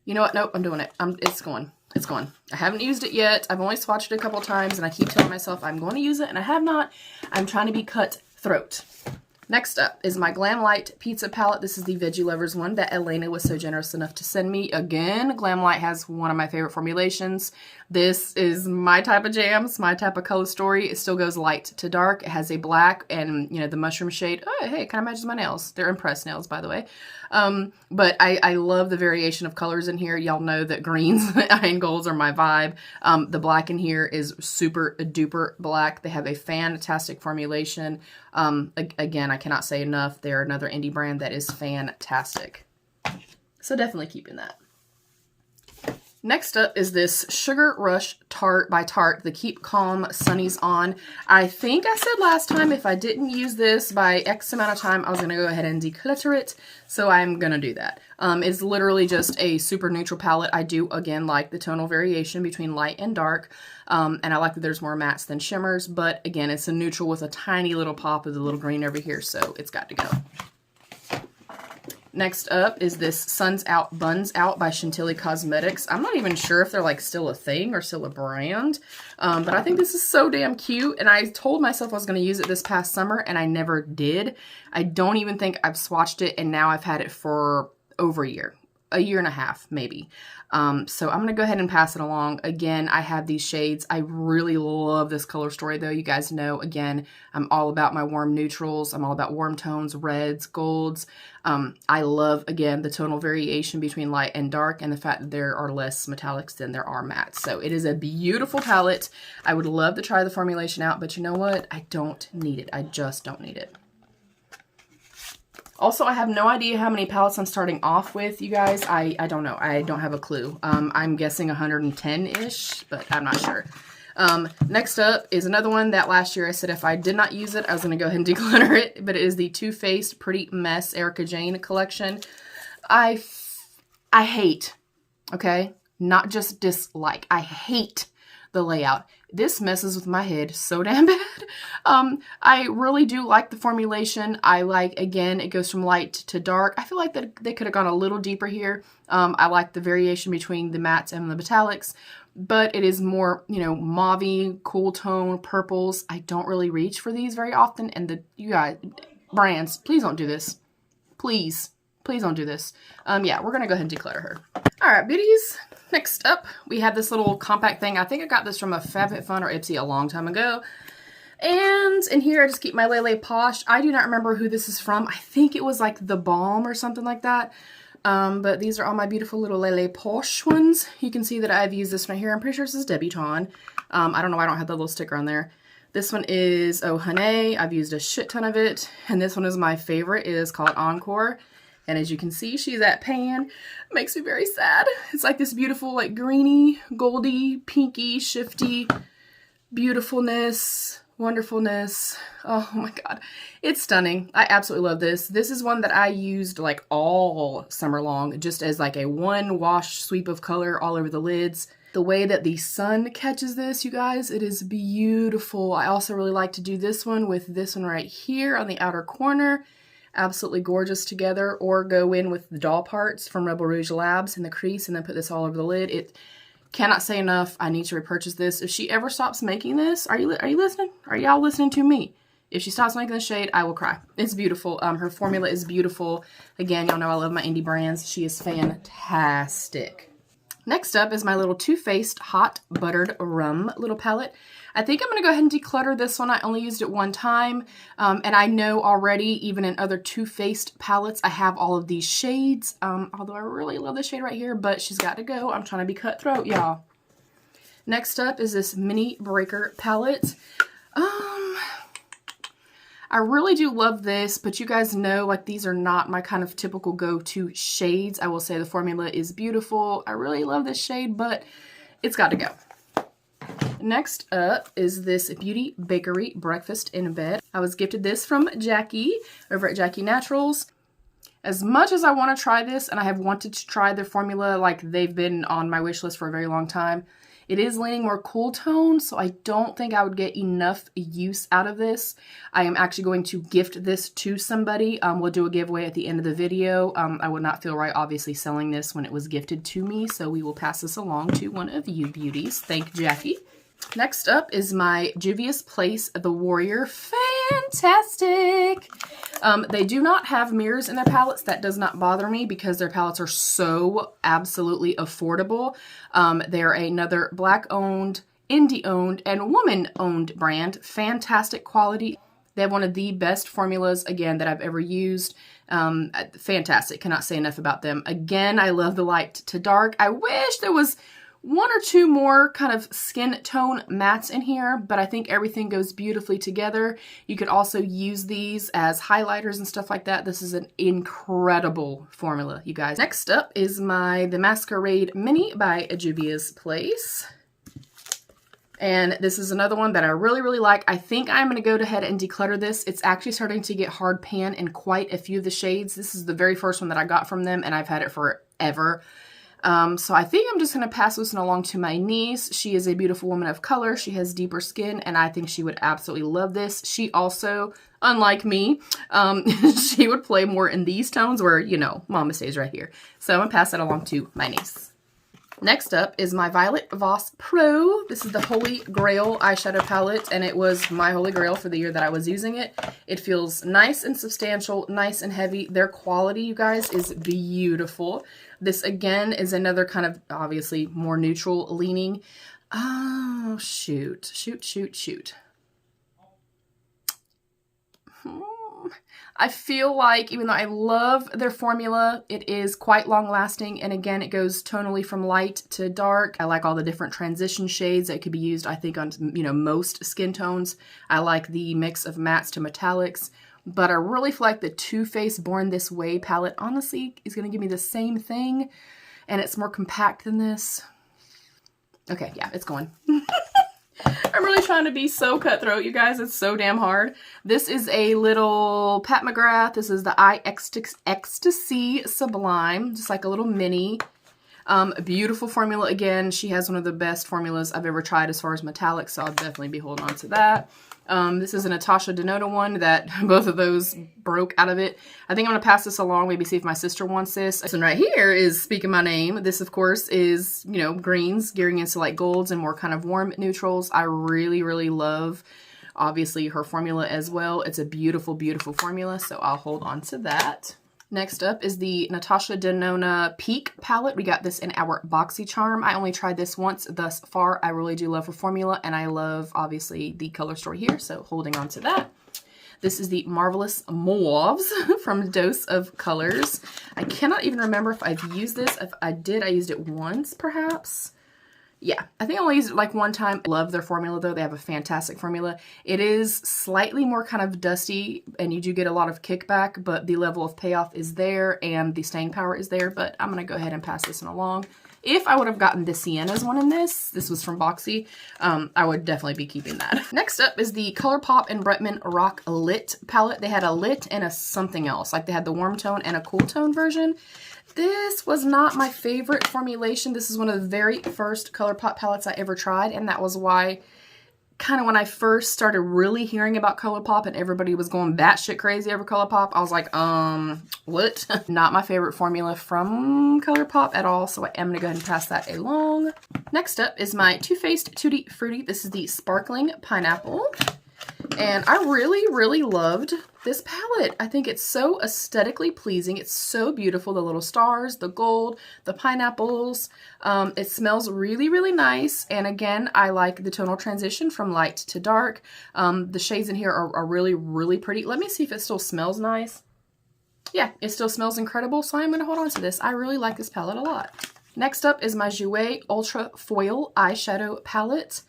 know what? Nope, I'm doing it. It's going. It's going. I haven't used it yet. I've only swatched it a couple times, and I keep telling myself I'm going to use it, and I have not. I'm trying to be cutthroat. Next up is my Glam Light Pizza Palette. This is the Veggie Lovers one that Elena was so generous enough to send me. Again, Glam Light has one of my favorite formulations. This is my type of jams, my type of color story. It still goes light to dark. It has a black and, you know, the mushroom shade. Oh, hey, it kind of matches my nails. They're impressed nails, by the way. But I love the variation of colors in here. Y'all know that greens and golds are my vibe. The black in here is super duper black. They have a fantastic formulation. Again, I cannot say enough. They're another indie brand that is fantastic. So definitely keeping that. Next up is this Sugar Rush Tarte by Tarte, the Keep Calm Sunnies On. I think I said last time if I didn't use this by X amount of time, I was going to go ahead and declutter it. So I'm going to do that. It's literally just a super neutral palette. I do, again, like the tonal variation between light and dark. And I like that there's more mattes than shimmers. But again, it's a neutral with a tiny little pop of the little green over here. So it's got to go. Next up is this Suns Out, Buns Out by Chantilly Cosmetics. I'm not even sure if they're like still a thing or still a brand, but I think this is so damn cute, and I told myself I was going to use it this past summer, and I never did. I don't even think I've swatched it, and now I've had it for over a year and a half, maybe. So I'm going to go ahead and pass it along. Again, I have these shades. I really love this color story, though. You guys know, again, I'm all about my warm neutrals. I'm all about warm tones, reds, golds. I love, again, the tonal variation between light and dark and the fact that there are less metallics than there are mattes. So it is a beautiful palette. I would love to try the formulation out, but you know what? I don't need it. I just don't need it. Also, I have no idea how many palettes I'm starting off with, you guys. I don't know. I don't have a clue. I'm guessing 110-ish, but I'm not sure. Next up is another one that last year I said if I did not use it, I was going to go ahead and declutter it, but it is the Too Faced Pretty Mess Erica Jane collection. I hate, okay? Not just dislike. I hate the layout. This messes with my head so damn bad. I really do like the formulation. I like, again, it goes from light to dark. I feel like that they could have gone a little deeper here. I like the variation between the mattes and the metallics, but it is more, you know, mauve-y, cool tone, purples. I don't really reach for these very often, and you guys, brands, please don't do this. Please don't do this. Yeah, we're gonna go ahead and declutter her. All right, beauties. Next up, we have this little compact thing. I think I got this from a FabFitFun or Ipsy a long time ago. And in here, I just keep my Lele Posh. I do not remember who this is from. I think it was like The Balm or something like that. But these are all my beautiful little Lele Posh ones. You can see that I've used this one here. I'm pretty sure this is Debutante. I don't know why I don't have the little sticker on there. This one is Oh Honey. I've used a shit ton of it. And this one is my favorite. It is called Encore. And as you can see, she's at pan. It makes me very sad. It's like this beautiful, like greeny, goldy, pinky, shifty beautifulness, wonderfulness. Oh my God. It's stunning. I absolutely love this. This is one that I used like all summer long, just as like a one wash sweep of color all over the lids. The way that the sun catches this, you guys, it is beautiful. I also really like to do this one with this one right here on the outer corner. Absolutely gorgeous together, or go in with the doll parts from Rebel Rouge Labs in the crease and then put this all over the lid. It cannot say enough. I need to repurchase this. If she ever stops making this, are you listening? Are y'all listening to me? If she stops making the shade, I will cry. It's beautiful. Her formula is beautiful. Again, y'all know I love my indie brands. She is fantastic. Next up is my little Too Faced Hot Buttered Rum little palette. I think I'm going to go ahead and declutter this one. I only used it one time, and I know already, even in other Too Faced palettes, I have all of these shades, although I really love this shade right here, but she's got to go. I'm trying to be cutthroat, y'all. Next up is this Mini Breaker palette. I really do love this, but you guys know, like, these are not my kind of typical go-to shades. I will say the formula is beautiful. I really love this shade, but it's got to go. Next up is this Beauty Bakery Breakfast in Bed. I was gifted this from Jackie over at JACKIENATURALS. As much as I want to try this, and I have wanted to try their formula, like they've been on my wish list for a very long time, it is leaning more cool tone, so I don't think I would get enough use out of this. I am actually going to gift this to somebody. We'll do a giveaway at the end of the video. I would not feel right, obviously, selling this when it was gifted to me, so we will pass this along to one of you beauties. Thank Jackie. Next up is my Juvia's Place The Warrior. Fantastic! They do not have mirrors in their palettes. That does not bother me because their palettes are so absolutely affordable. They're another Black-owned, indie-owned, and woman-owned brand. Fantastic quality. They have one of the best formulas, again, that I've ever used. Fantastic. Cannot say enough about them. Again, I love the light to dark. I wish there was one or two more kind of skin tone mattes in here, but I think everything goes beautifully together. You could also use these as highlighters and stuff like that. This is an incredible formula, you guys. Next up is the Masquerade Mini by Juvia's Place. And this is another one that I really, really like. I think I'm going to go ahead and declutter this. It's actually starting to get hard pan in quite a few of the shades. This is the very first one that I got from them, and I've had it forever. So I think I'm just going to pass this one along to my niece. She is a beautiful woman of color. She has deeper skin, and I think she would absolutely love this. She also, unlike me, she would play more in these tones where, you know, mama stays right here. So I'm going to pass that along to my niece. Next up is my Violet Voss Pro. This is the Holy Grail eyeshadow palette, and it was my Holy Grail for the year that I was using it. It feels nice and substantial, nice and heavy. Their quality, you guys, is beautiful. This, again, is another kind of, obviously, more neutral leaning. Oh, shoot. I feel like, even though I love their formula, it is quite long-lasting, and again, it goes tonally from light to dark. I like all the different transition shades that could be used, I think, on, you know, most skin tones. I like the mix of mattes to metallics. but I really feel like the Too Faced Born This Way palette honestly is going to give me the same thing, and it's more compact than this. Okay, yeah, it's going. I'm really trying to be so cutthroat, you guys. It's so damn hard. This is a little Pat McGrath. This is the Ecstasy Sublime, just like a little mini. A beautiful formula again. She has one of the best formulas I've ever tried as far as metallics, so I'll definitely be holding on to that. This is a Natasha Denona one that both of those broke out of it. I think I'm going to pass this along, maybe see if my sister wants this. This one right here is Speaking My Name. This, of course, is, you know, greens gearing into like golds and more kind of warm neutrals. I really, really love, obviously, her formula as well. It's a beautiful, beautiful formula, so I'll hold on to that. Next up is the Natasha Denona Peak palette. We got this in our BOXYCHARM. I only tried this once thus far. I really do love her formula, and I love, obviously, the color story here, so holding on to that. This is the Marvelous Mauves from Dose of Colors. I cannot even remember if I've used this. If I did, I used it once, perhaps. Yeah, I think I only used it like one time. Love their formula though. They have a fantastic formula. It is slightly more kind of dusty and you do get a lot of kickback, but the level of payoff is there and the staying power is there. But I'm going to go ahead and pass this one along. If I would have gotten the Sienna's one in this was from Boxy, I would definitely be keeping that. Next up is the ColourPop and Bretman Rock Lit palette. They had a lit and a something else. Like they had the warm tone and a cool tone version. This was not my favorite formulation. This is one of the very first ColourPop palettes I ever tried, and that was why kind of when I first started really hearing about ColourPop and everybody was going batshit crazy over ColourPop, I was like, what? Not my favorite formula from ColourPop at all, so I am going to go ahead and pass that along. Next up is my Too Faced Tutti Frutti. This is the Sparkling Pineapple. And I really, really loved this palette. I think it's so aesthetically pleasing. It's so beautiful. The little stars, the gold, the pineapples. It smells really, really nice. And again, I like the tonal transition from light to dark. The shades in here are really, really pretty. Let me see if it still smells nice. Yeah, it still smells incredible. So I'm going to hold on to this. I really like this palette a lot. Next up is my Jouer Ultra Foil Eyeshadow Palette.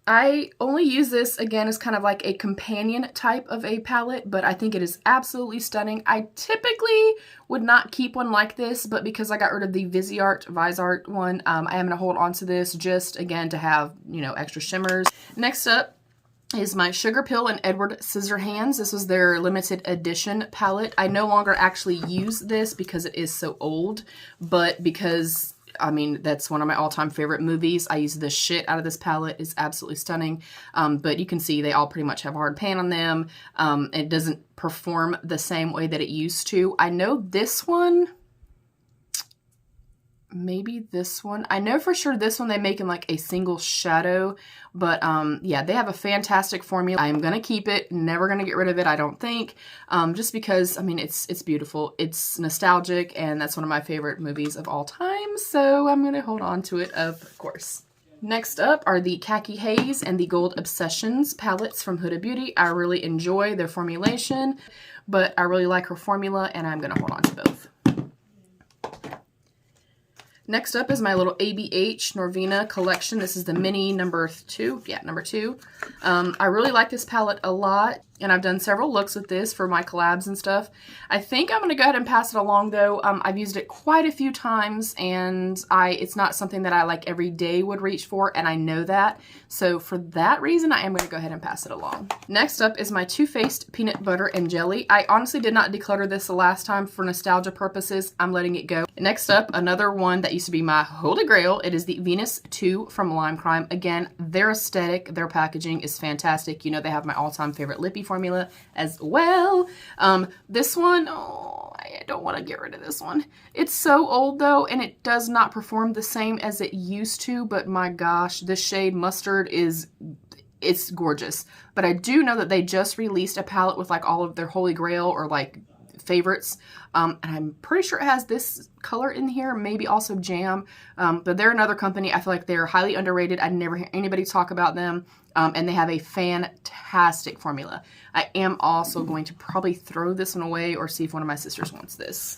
I only use this, again, as kind of like a companion type of a palette, but I think it is absolutely stunning. I typically would not keep one like this, but because I got rid of the Vizart one, I am going to hold on to this just, again, to have, you know, extra shimmers. Next up is my Sugar Pill and Edward Scissorhands. This was their limited edition palette. I no longer actually use this because it is so old, but because I mean, that's one of my all-time favorite movies. I use the shit out of this palette. It's absolutely stunning. But you can see they all pretty much have a hard pan on them. It doesn't perform the same way that it used to. I know this one, maybe this one. I know for sure this one they make in like a single shadow. But yeah, they have a fantastic formula. I am going to keep it. Never going to get rid of it, I don't think. Just because, I mean, it's beautiful. It's nostalgic, and that's one of my favorite movies of all time. So I'm going to hold on to it, of course. Next up are the Khaki Haze and the Gold Obsessions palettes from Huda Beauty. I really enjoy their formulation, but I really like her formula, and I'm going to hold on to both. Next up is my little ABH Nirvina collection. This is the mini number 2. Yeah, number 2. I really like this palette a lot, and I've done several looks with this for my collabs and stuff. I think I'm going to go ahead and pass it along, though. I've used it quite a few times, and it's not something that I like every day would reach for, and I know that. So for that reason, I am going to go ahead and pass it along. Next up is my Too Faced Peanut Butter and Jelly. I honestly did not declutter this the last time for nostalgia purposes. I'm letting it go. Next up, another one that used to be my holy grail. It is the Venus 2 from Lime Crime. Again, their aesthetic, their packaging is fantastic. You know, they have my all-time favorite lippy formula as well. This one, oh, I don't want to get rid of this one. It's so old though, and it does not perform the same as it used to, but my gosh, this shade Mustard it's gorgeous. But I do know that they just released a palette with like all of their holy grail or like favorites, and I'm pretty sure it has this color in here, maybe also Jam, but they're another company. I feel like they're highly underrated. I never hear anybody talk about them, and they have a fantastic formula. I am also going to probably throw this one away or see if one of my sisters wants this.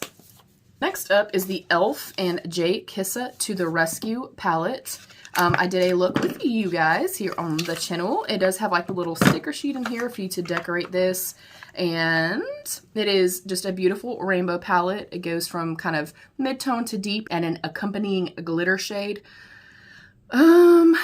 Next up is the e.l.f. and J. Kissa to the Rescue palette. I did a look with you guys here on the channel. It does have like a little sticker sheet in here for you to decorate this. And it is just a beautiful rainbow palette. It goes from kind of mid-tone to deep and an accompanying glitter shade. I'm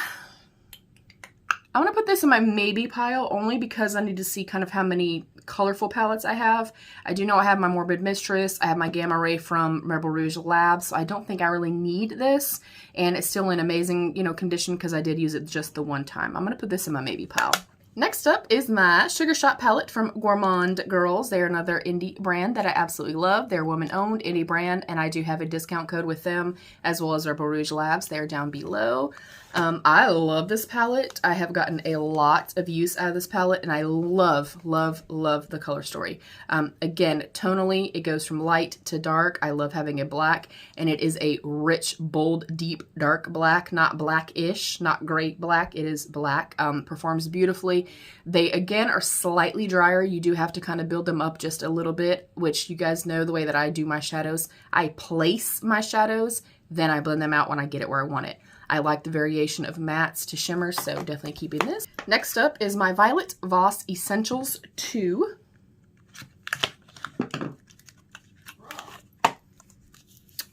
going to put this in my maybe pile only because I need to see kind of how many colorful palettes I have. I do know I have my Morbid Mistress. I have my Gamma Ray from ROUGE Labs. So I don't think I really need this. And it's still in amazing, you know, condition because I did use it just the one time. I'm going to put this in my maybe pile. Next up is my Sugar Shot palette from Gourmande Girls. They are another indie brand that I absolutely love. They're a woman-owned indie brand, and I do have a discount code with them, as well as ROUGE Labs. They're down below. I love this palette. I have gotten a lot of use out of this palette, and I love, love, love the color story. Again, tonally, it goes from light to dark. I love having a black, and it is a rich, bold, deep, dark black, not blackish, not gray black. It is black. Performs beautifully. They, again, are slightly drier. You do have to kind of build them up just a little bit, which you guys know the way that I do my shadows. I place my shadows, then I blend them out when I get it where I want it. I like the variation of mattes to shimmers, so definitely keeping this. Next up is my Violet Voss Essentials 2.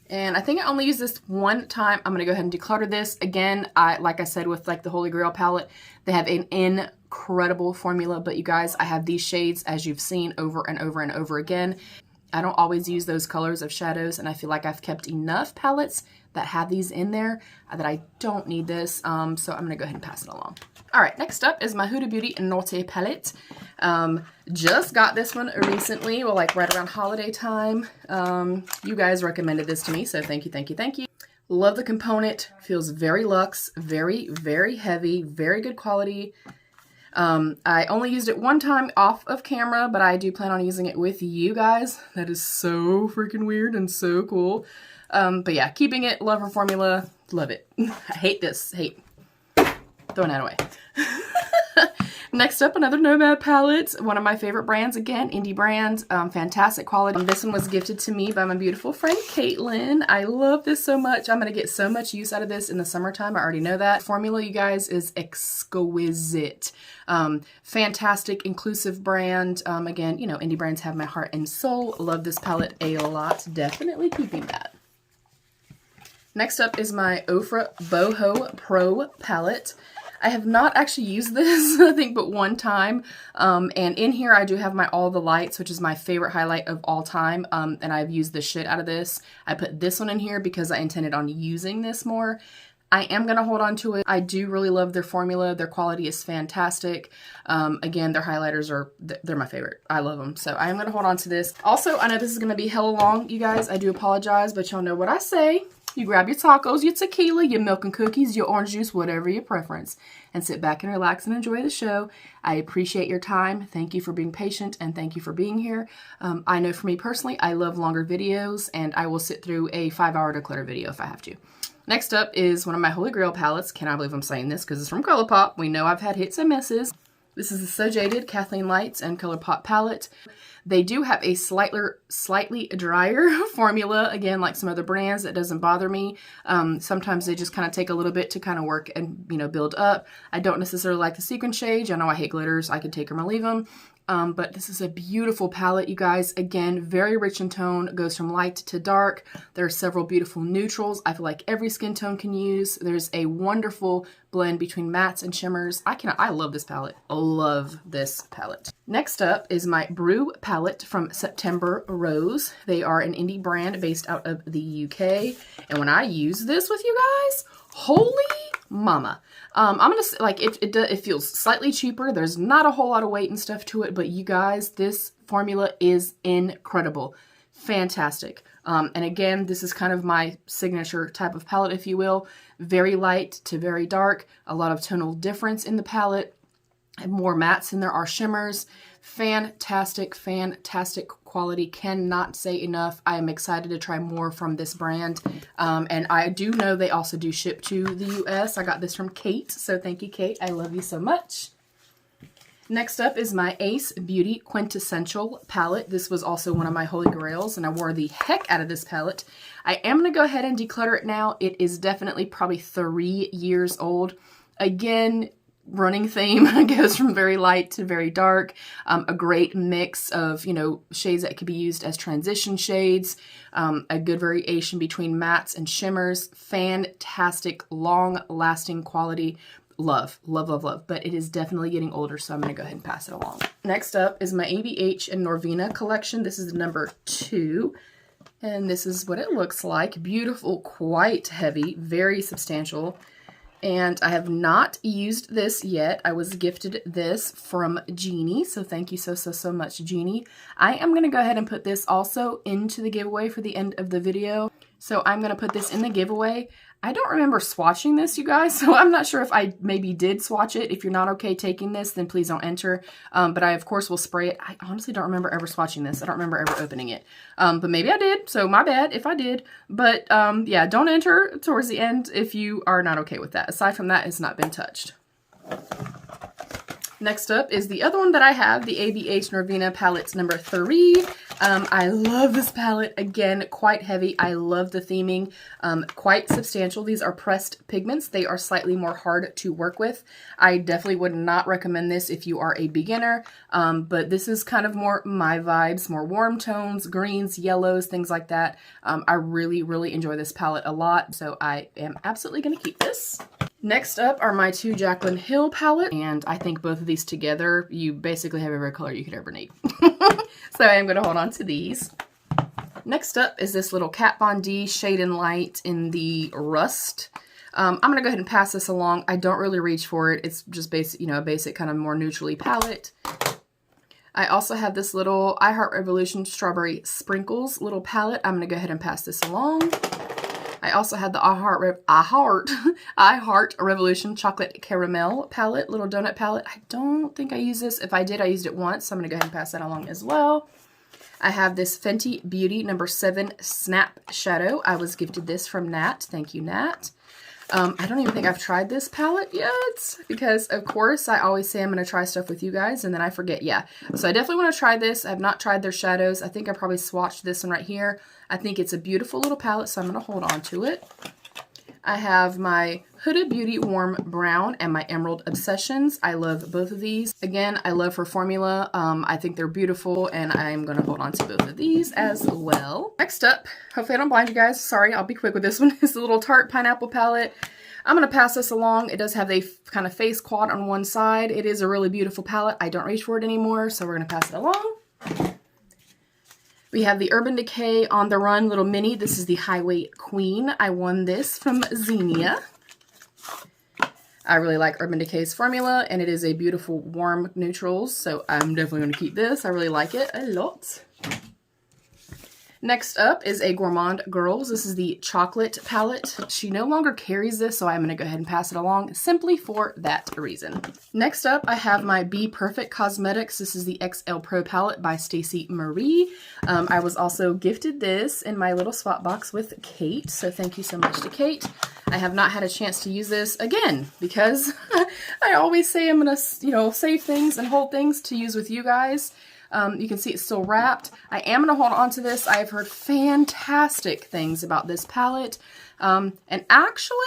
And I think I only used this one time. I'm going to go ahead and declutter this. Again, like I said with like the Holy Grail palette, they have an incredible formula. But you guys, I have these shades as you've seen over and over and over again. I don't always use those colors of shadows, and I feel like I've kept enough palettes that have these in there that I don't need this. So I'm going to go ahead and pass it along. All right, next up is my Huda Beauty Norte palette. Just got this one recently, well, like right around holiday time. You guys recommended this to me, so thank you, thank you, thank you. Love the component. Feels very luxe, very, very heavy, very good quality. I only used it one time off of camera, but I do plan on using it with you guys. That is so freaking weird and so cool. But yeah, keeping it, love her formula, love it. I hate this, hate. Throwing that away. Next up, another Nomad palette, one of my favorite brands, again, indie brands, fantastic quality. This one was gifted to me by my beautiful friend, Caitlin. I love this so much. I'm going to get so much use out of this in the summertime. I already know that. Formula, you guys, is exquisite. Fantastic, inclusive brand. Again, you know, indie brands have my heart and soul. Love this palette a lot. Definitely keeping that. Next up is my Ofra Boho Pro palette. I have not actually used this, I think, but one time. And in here, I do have my All the Lights, which is my favorite highlight of all time. And I've used the shit out of this. I put this one in here because I intended on using this more. I am going to hold on to it. I do really love their formula. Their quality is fantastic. Again, their highlighters are, they're my favorite. I love them. So I am going to hold on to this. Also, I know this is going to be hella long, you guys. I do apologize, but y'all know what I say. You grab your tacos, your tequila, your milk and cookies, your orange juice, whatever your preference, and sit back and relax and enjoy the show. I appreciate your time. Thank you for being patient, and thank you for being here. I know for me personally, I love longer videos, and I will sit through a 5-hour declutter video if I have to. Next up is one of my Holy Grail palettes. Cannot believe I'm saying this because it's from ColourPop. We know I've had hits and misses. This is the So Jaded Kathleen Lights and ColourPop palette. They do have a slightly drier formula, again, like some other brands. That doesn't bother me. Sometimes they just kind of take a little bit to kind of work and, you know, build up. I don't necessarily like the sequin shades. I know I hate glitters. I could take them or leave them. But this is a beautiful palette, you guys. Again, very rich in tone, goes from light to dark. There are several beautiful neutrals I feel like every skin tone can use. There's a wonderful blend between mattes and shimmers. I love this palette. Love this palette. Next up is my Brew palette from September Rose. They are an indie brand based out of the UK. And when I use this with you guys, holy mama. I'm gonna say, like, it feels slightly cheaper. There's not a whole lot of weight and stuff to it, but you guys, this formula is incredible. Fantastic. And again, this is kind of my signature type of palette, if you will. Very light to very dark. A lot of tonal difference in the palette. More mattes than there are shimmers. Fantastic, fantastic quality. Cannot say enough. I am excited to try more from this brand. And I do know they also do ship to the US. I got this from Kate, so thank you, Kate. I love you so much. Next up is my Ace Beauty Quintessential palette. This was also one of my holy grails, and I wore the heck out of this palette. I am going to go ahead and declutter it now. It is definitely probably 3 years old. Again, running theme. It goes from very light to very dark. A great mix of, you know, shades that could be used as transition shades. A good variation between mattes and shimmers. Fantastic, long-lasting quality. Love, love, love, love. But it is definitely getting older, so I'm going to go ahead and pass it along. Next up is my AVH and Nirvina collection. This is number 2. And this is what it looks like. Beautiful, quite heavy, very substantial. And I have not used this yet. I was gifted this from Jeannie. So thank you so much, Jeannie. I am going to go ahead and put this also into the giveaway for the end of the video. So I'm going to put this in the giveaway. I don't remember swatching this, you guys, so I'm not sure if I maybe did swatch it. If you're not okay taking this, then please don't enter. But I, of course, will spray it. I honestly don't remember ever swatching this. I don't remember ever opening it. But maybe I did, so my bad if I did. But yeah, don't enter towards the end if you are not okay with that. Aside from that, it's not been touched. Next up is the other one that I have, the AVH Nirvina palette number 3. I love this palette. Again, quite heavy. I love the theming. Quite substantial. These are pressed pigments. They are slightly more hard to work with. I definitely would not recommend this if you are a beginner, but this is kind of more my vibes, more warm tones, greens, yellows, things like that. I really, really enjoy this palette a lot, so I am absolutely going to keep this. Next up are my 2 Jaclyn Hill palette, and I think both of these together, you basically have every color you could ever need. So I am going to hold on to these. Next up is this little Kat Von D Shade and Light in the Rust. I'm going to go ahead and pass this along. I don't really reach for it. It's just basic, you know, a basic kind of more neutrally palette. I also have this little I Heart Revolution Strawberry Sprinkles little palette. I'm going to go ahead and pass this along. I also had the I Heart Revolution Chocolate Caramel palette, little donut palette. I don't think I used this. If I did, I used it once, so I'm going to go ahead and pass that along as well. I have this Fenty Beauty number 7 Snap Shadow. I was gifted this from Nat. Thank you, Nat. I don't even think I've tried this palette yet because, of course, I always say I'm going to try stuff with you guys and then I forget. Yeah, so I definitely want to try this. I have not tried their shadows. I think I probably swatched this one right here. I think it's a beautiful little palette, so I'm going to hold on to it. I have my Huda Beauty Warm Brown and my Emerald Obsessions. I love both of these. Again, I love her formula. I think they're beautiful, and I'm going to hold on to both of these as well. Next up, hopefully I don't blind you guys. Sorry, I'll be quick with this one. It's the little Tarte Pineapple palette. I'm going to pass this along. It does have a kind of face quad on one side. It is a really beautiful palette. I don't reach for it anymore, so we're going to pass it along. We have the Urban Decay On The Run Little Mini. This is the Highway Queen. I won this from Xenia. I really like Urban Decay's formula, and it is a beautiful warm neutrals, so I'm definitely going to keep this. I really like it a lot. Next up is a Gourmande Girls. This is the chocolate palette. She no longer carries this, so I'm going to go ahead and pass it along simply for that reason. Next up, I have my Be Perfect Cosmetics. This is the XL Pro palette by Stacey Marie. I was also gifted this in my little swap box with Kate, so thank you so much to Kate. I have not had a chance to use this again because I always say I'm going to, you know, save things and hold things to use with you guys. You can see it's still wrapped. I am going to hold on to this. I've heard fantastic things about this palette. And actually,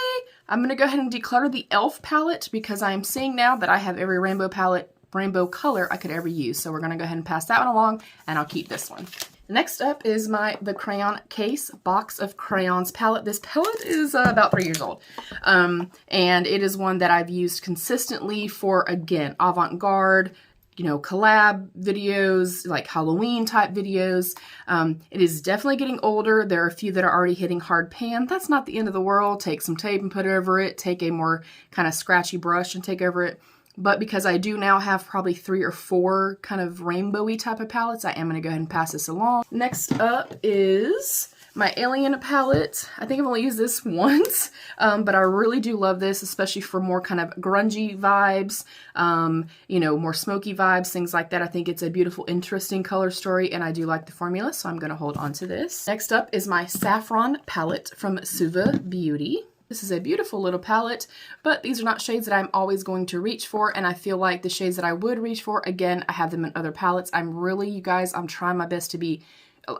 I'm going to go ahead and declutter the e.l.f. palette because I'm seeing now that I have every rainbow color I could ever use. So we're going to go ahead and pass that one along, and I'll keep this one. Next up is the Crayon Case Box of Crayons palette. This palette is about 3 years old. And it is one that I've used consistently for, again, avant-garde, you know, collab videos, like Halloween type videos. It is definitely getting older. There are a few that are already hitting hard pan. That's not the end of the world. Take some tape and put it over it. Take a more kind of scratchy brush and take over it. But because I do now have probably 3 or 4 kind of rainbowy type of palettes, I am going to go ahead and pass this along. Next up is my Alien palette. I think I've only used this once, but I really do love this, especially for more kind of grungy vibes, you know, more smoky vibes, things like that. I think it's a beautiful, interesting color story, and I do like the formula, so I'm going to hold on to this. Next up is my Saffron palette from Suva Beauty. This is a beautiful little palette, but these are not shades that I'm always going to reach for, and I feel like the shades that I would reach for, again, I have them in other palettes. You guys, I'm trying my best to be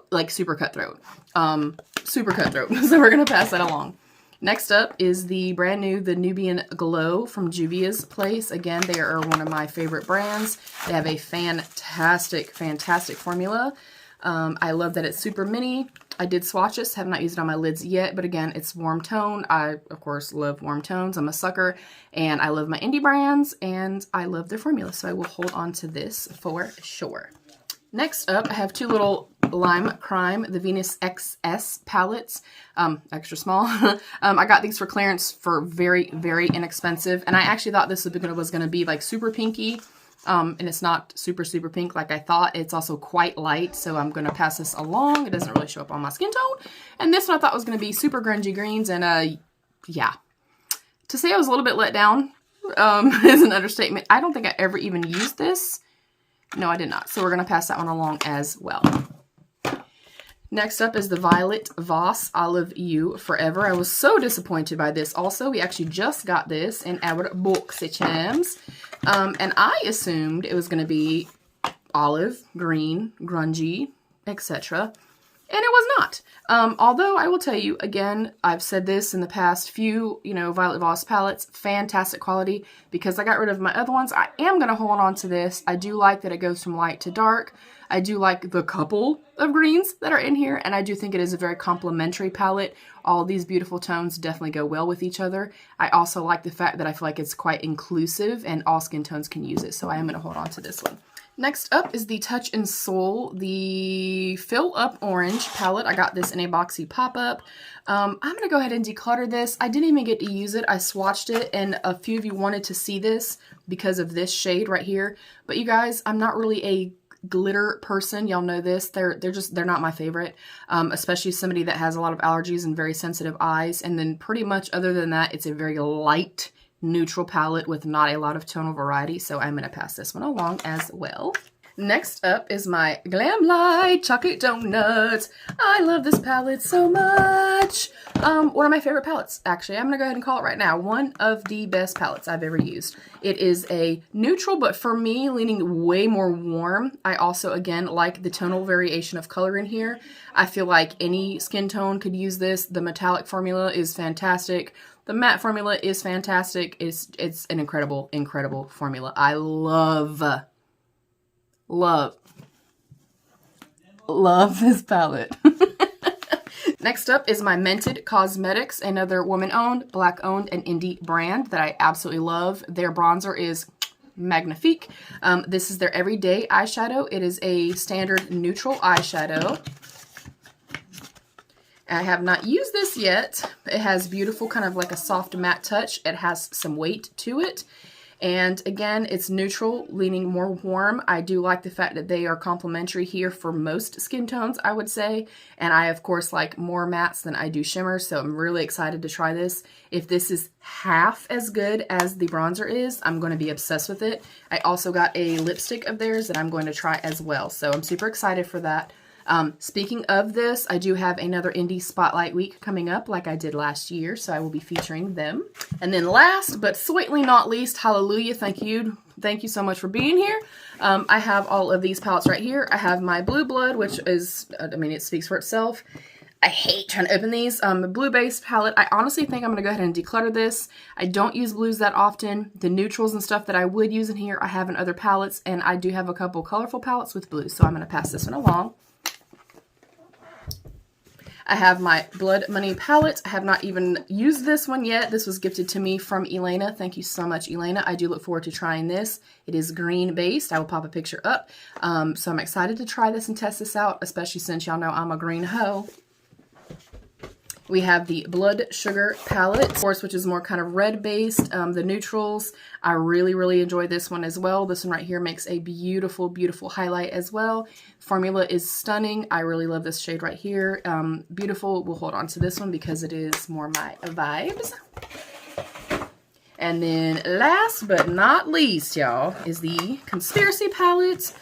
like super cutthroat. So we're going to pass that along. Next up is the brand new The Nubian Glow from Juvia's Place. Again, they are one of my favorite brands. They have a fantastic, fantastic formula. I love that it's super mini. I did swatch this, have not used it on my lids yet, but again, it's warm tone. I, of course, love warm tones. I'm a sucker, and I love my indie brands, and I love their formula, so I will hold on to this for sure. Next up, I have two little Lime Crime, the Venus XS palettes, extra small. I got these for clearance for very, very inexpensive, and I actually thought this was going to be like super pinky, and it's not super, super pink like I thought. It's also quite light, so I'm going to pass this along. It doesn't really show up on my skin tone. And this one I thought was going to be super grungy greens, and yeah. To say I was a little bit let down is an understatement. I don't think I ever even used this. No, I did not. So we're going to pass that one along as well. Next up is the Violet Voss Olive You Forever. I was so disappointed by this also. We actually just got this in our BOXYCHARMs. And I assumed it was going to be olive, green, grungy, etc. And it was not. Although I will tell you, again, I've said this in the past few, Violet Voss palettes, fantastic quality. Because I got rid of my other ones, I am going to hold on to this. I do like that it goes from light to dark. I do like the couple of greens that are in here, and I do think it is a very complementary palette. All these beautiful tones definitely go well with each other. I also like the fact that I feel like it's quite inclusive and all skin tones can use it, so I am going to hold on to this one. Next up is the Touch and Soul, the Fill Up Orange palette. I got this in a boxy pop-up. I'm going to go ahead and declutter this. I didn't even get to use it. I swatched it, and a few of you wanted to see this because of this shade right here. But you guys, I'm not really a glitter person. Y'all know this. They're not my favorite, especially somebody that has a lot of allergies and very sensitive eyes. And then pretty much other than that, it's a very light, neutral palette with not a lot of tonal variety, so I'm going to pass this one along as well. Next up is my Glam Light Chocolate Donuts. I love this palette so much. One of my favorite palettes, actually. I'm going to go ahead and call it right now. One of the best palettes I've ever used. It is a neutral, but for me, leaning way more warm. I also, again, like the tonal variation of color in here. I feel like any skin tone could use this. The metallic formula is fantastic. The matte formula is fantastic. It's an incredible, incredible formula. I love this palette. Next up is my Mented Cosmetics, another woman-owned, black-owned, and indie brand that I absolutely love. Their bronzer is magnifique. This is their everyday eyeshadow. It is a standard neutral eyeshadow. I have not used this yet. It has beautiful kind of like a soft matte touch. It has some weight to it. And again, it's neutral, leaning more warm. I do like the fact that they are complementary here for most skin tones, I would say. And I, of course, like more mattes than I do shimmers, so I'm really excited to try this. If this is half as good as the bronzer is, I'm going to be obsessed with it. I also got a lipstick of theirs that I'm going to try as well, so I'm super excited for that. Speaking of this, I do have another Indie Spotlight Week coming up like I did last year, so I will be featuring them. And then last, but certainly not least, hallelujah, thank you so much for being here. I have all of these palettes right here. I have my Blue Blood, which is, I mean, it speaks for itself. I hate trying to open these. The blue-based palette, I honestly think I'm going to go ahead and declutter this. I don't use blues that often. The neutrals and stuff that I would use in here, I have in other palettes, and I do have a couple colorful palettes with blues, so I'm going to pass this one along. I have my Blood Money palette. I have not even used this one yet. This was gifted to me from Elena. Thank you so much, Elena. I do look forward to trying this. It is green based. I will pop a picture up. So I'm excited to try this and test this out, especially since y'all know I'm a green hoe. We have the Blood Sugar palette, of course, which is more kind of red based. The neutrals, I really, really enjoy this one as well. This one right here makes a beautiful, beautiful highlight as well. Formula is stunning. I really love this shade right here. Beautiful. We'll hold on to this one because it is more my vibes. And then last but not least, y'all, is the Conspiracy palette.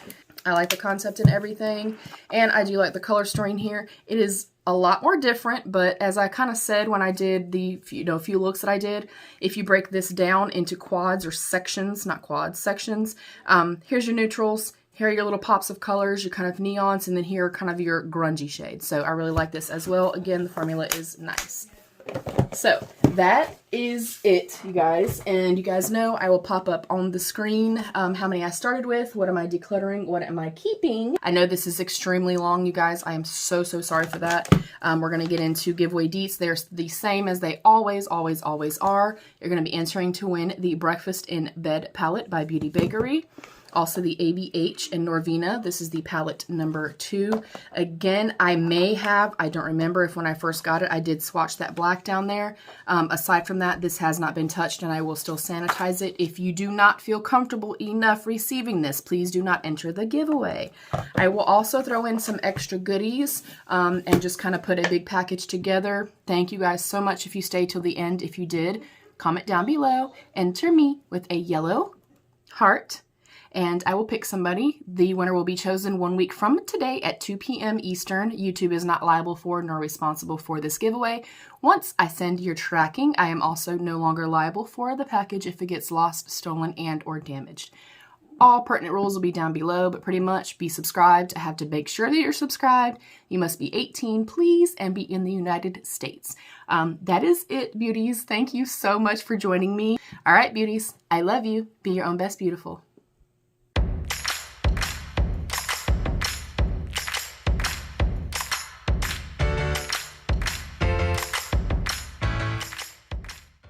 I like the concept and everything, and I do like the color storing here. It is a lot more different, but as I kind of said when I did the few looks that I did, if you break this down into quads or sections, not quads, sections, here's your neutrals, here are your little pops of colors, your kind of neons, and then here are kind of your grungy shades. So I really like this as well. Again, the formula is nice. So that is it, you guys. And you guys know I will pop up on the screen how many I started with, what am I decluttering, what am I keeping. I know this is extremely long, you guys. I am so sorry for that. We're going to get into giveaway deets. They're the same as they always are. You're going to be entering to win the Breakfast in Bed palette by Beauty Bakery. Also the AVH and Nirvina. This is the palette number 2. Again, I don't remember if when I first got it, I did swatch that black down there. Aside from that, this has not been touched and I will still sanitize it. If you do not feel comfortable enough receiving this, please do not enter the giveaway. I will also throw in some extra goodies and just kind of put a big package together. Thank you guys so much if you stayed till the end. If you did, comment down below, enter me with a yellow heart, and I will pick somebody. The winner will be chosen 1 week from today at 2 p.m. Eastern. YouTube is not liable for nor responsible for this giveaway. Once I send your tracking, I am also no longer liable for the package if it gets lost, stolen, and or damaged. All pertinent rules will be down below, but pretty much be subscribed. I have to make sure that you're subscribed. You must be 18, please, and be in the United States. That is it, beauties. Thank you so much for joining me. All right, beauties, I love you. Be your own best beautiful.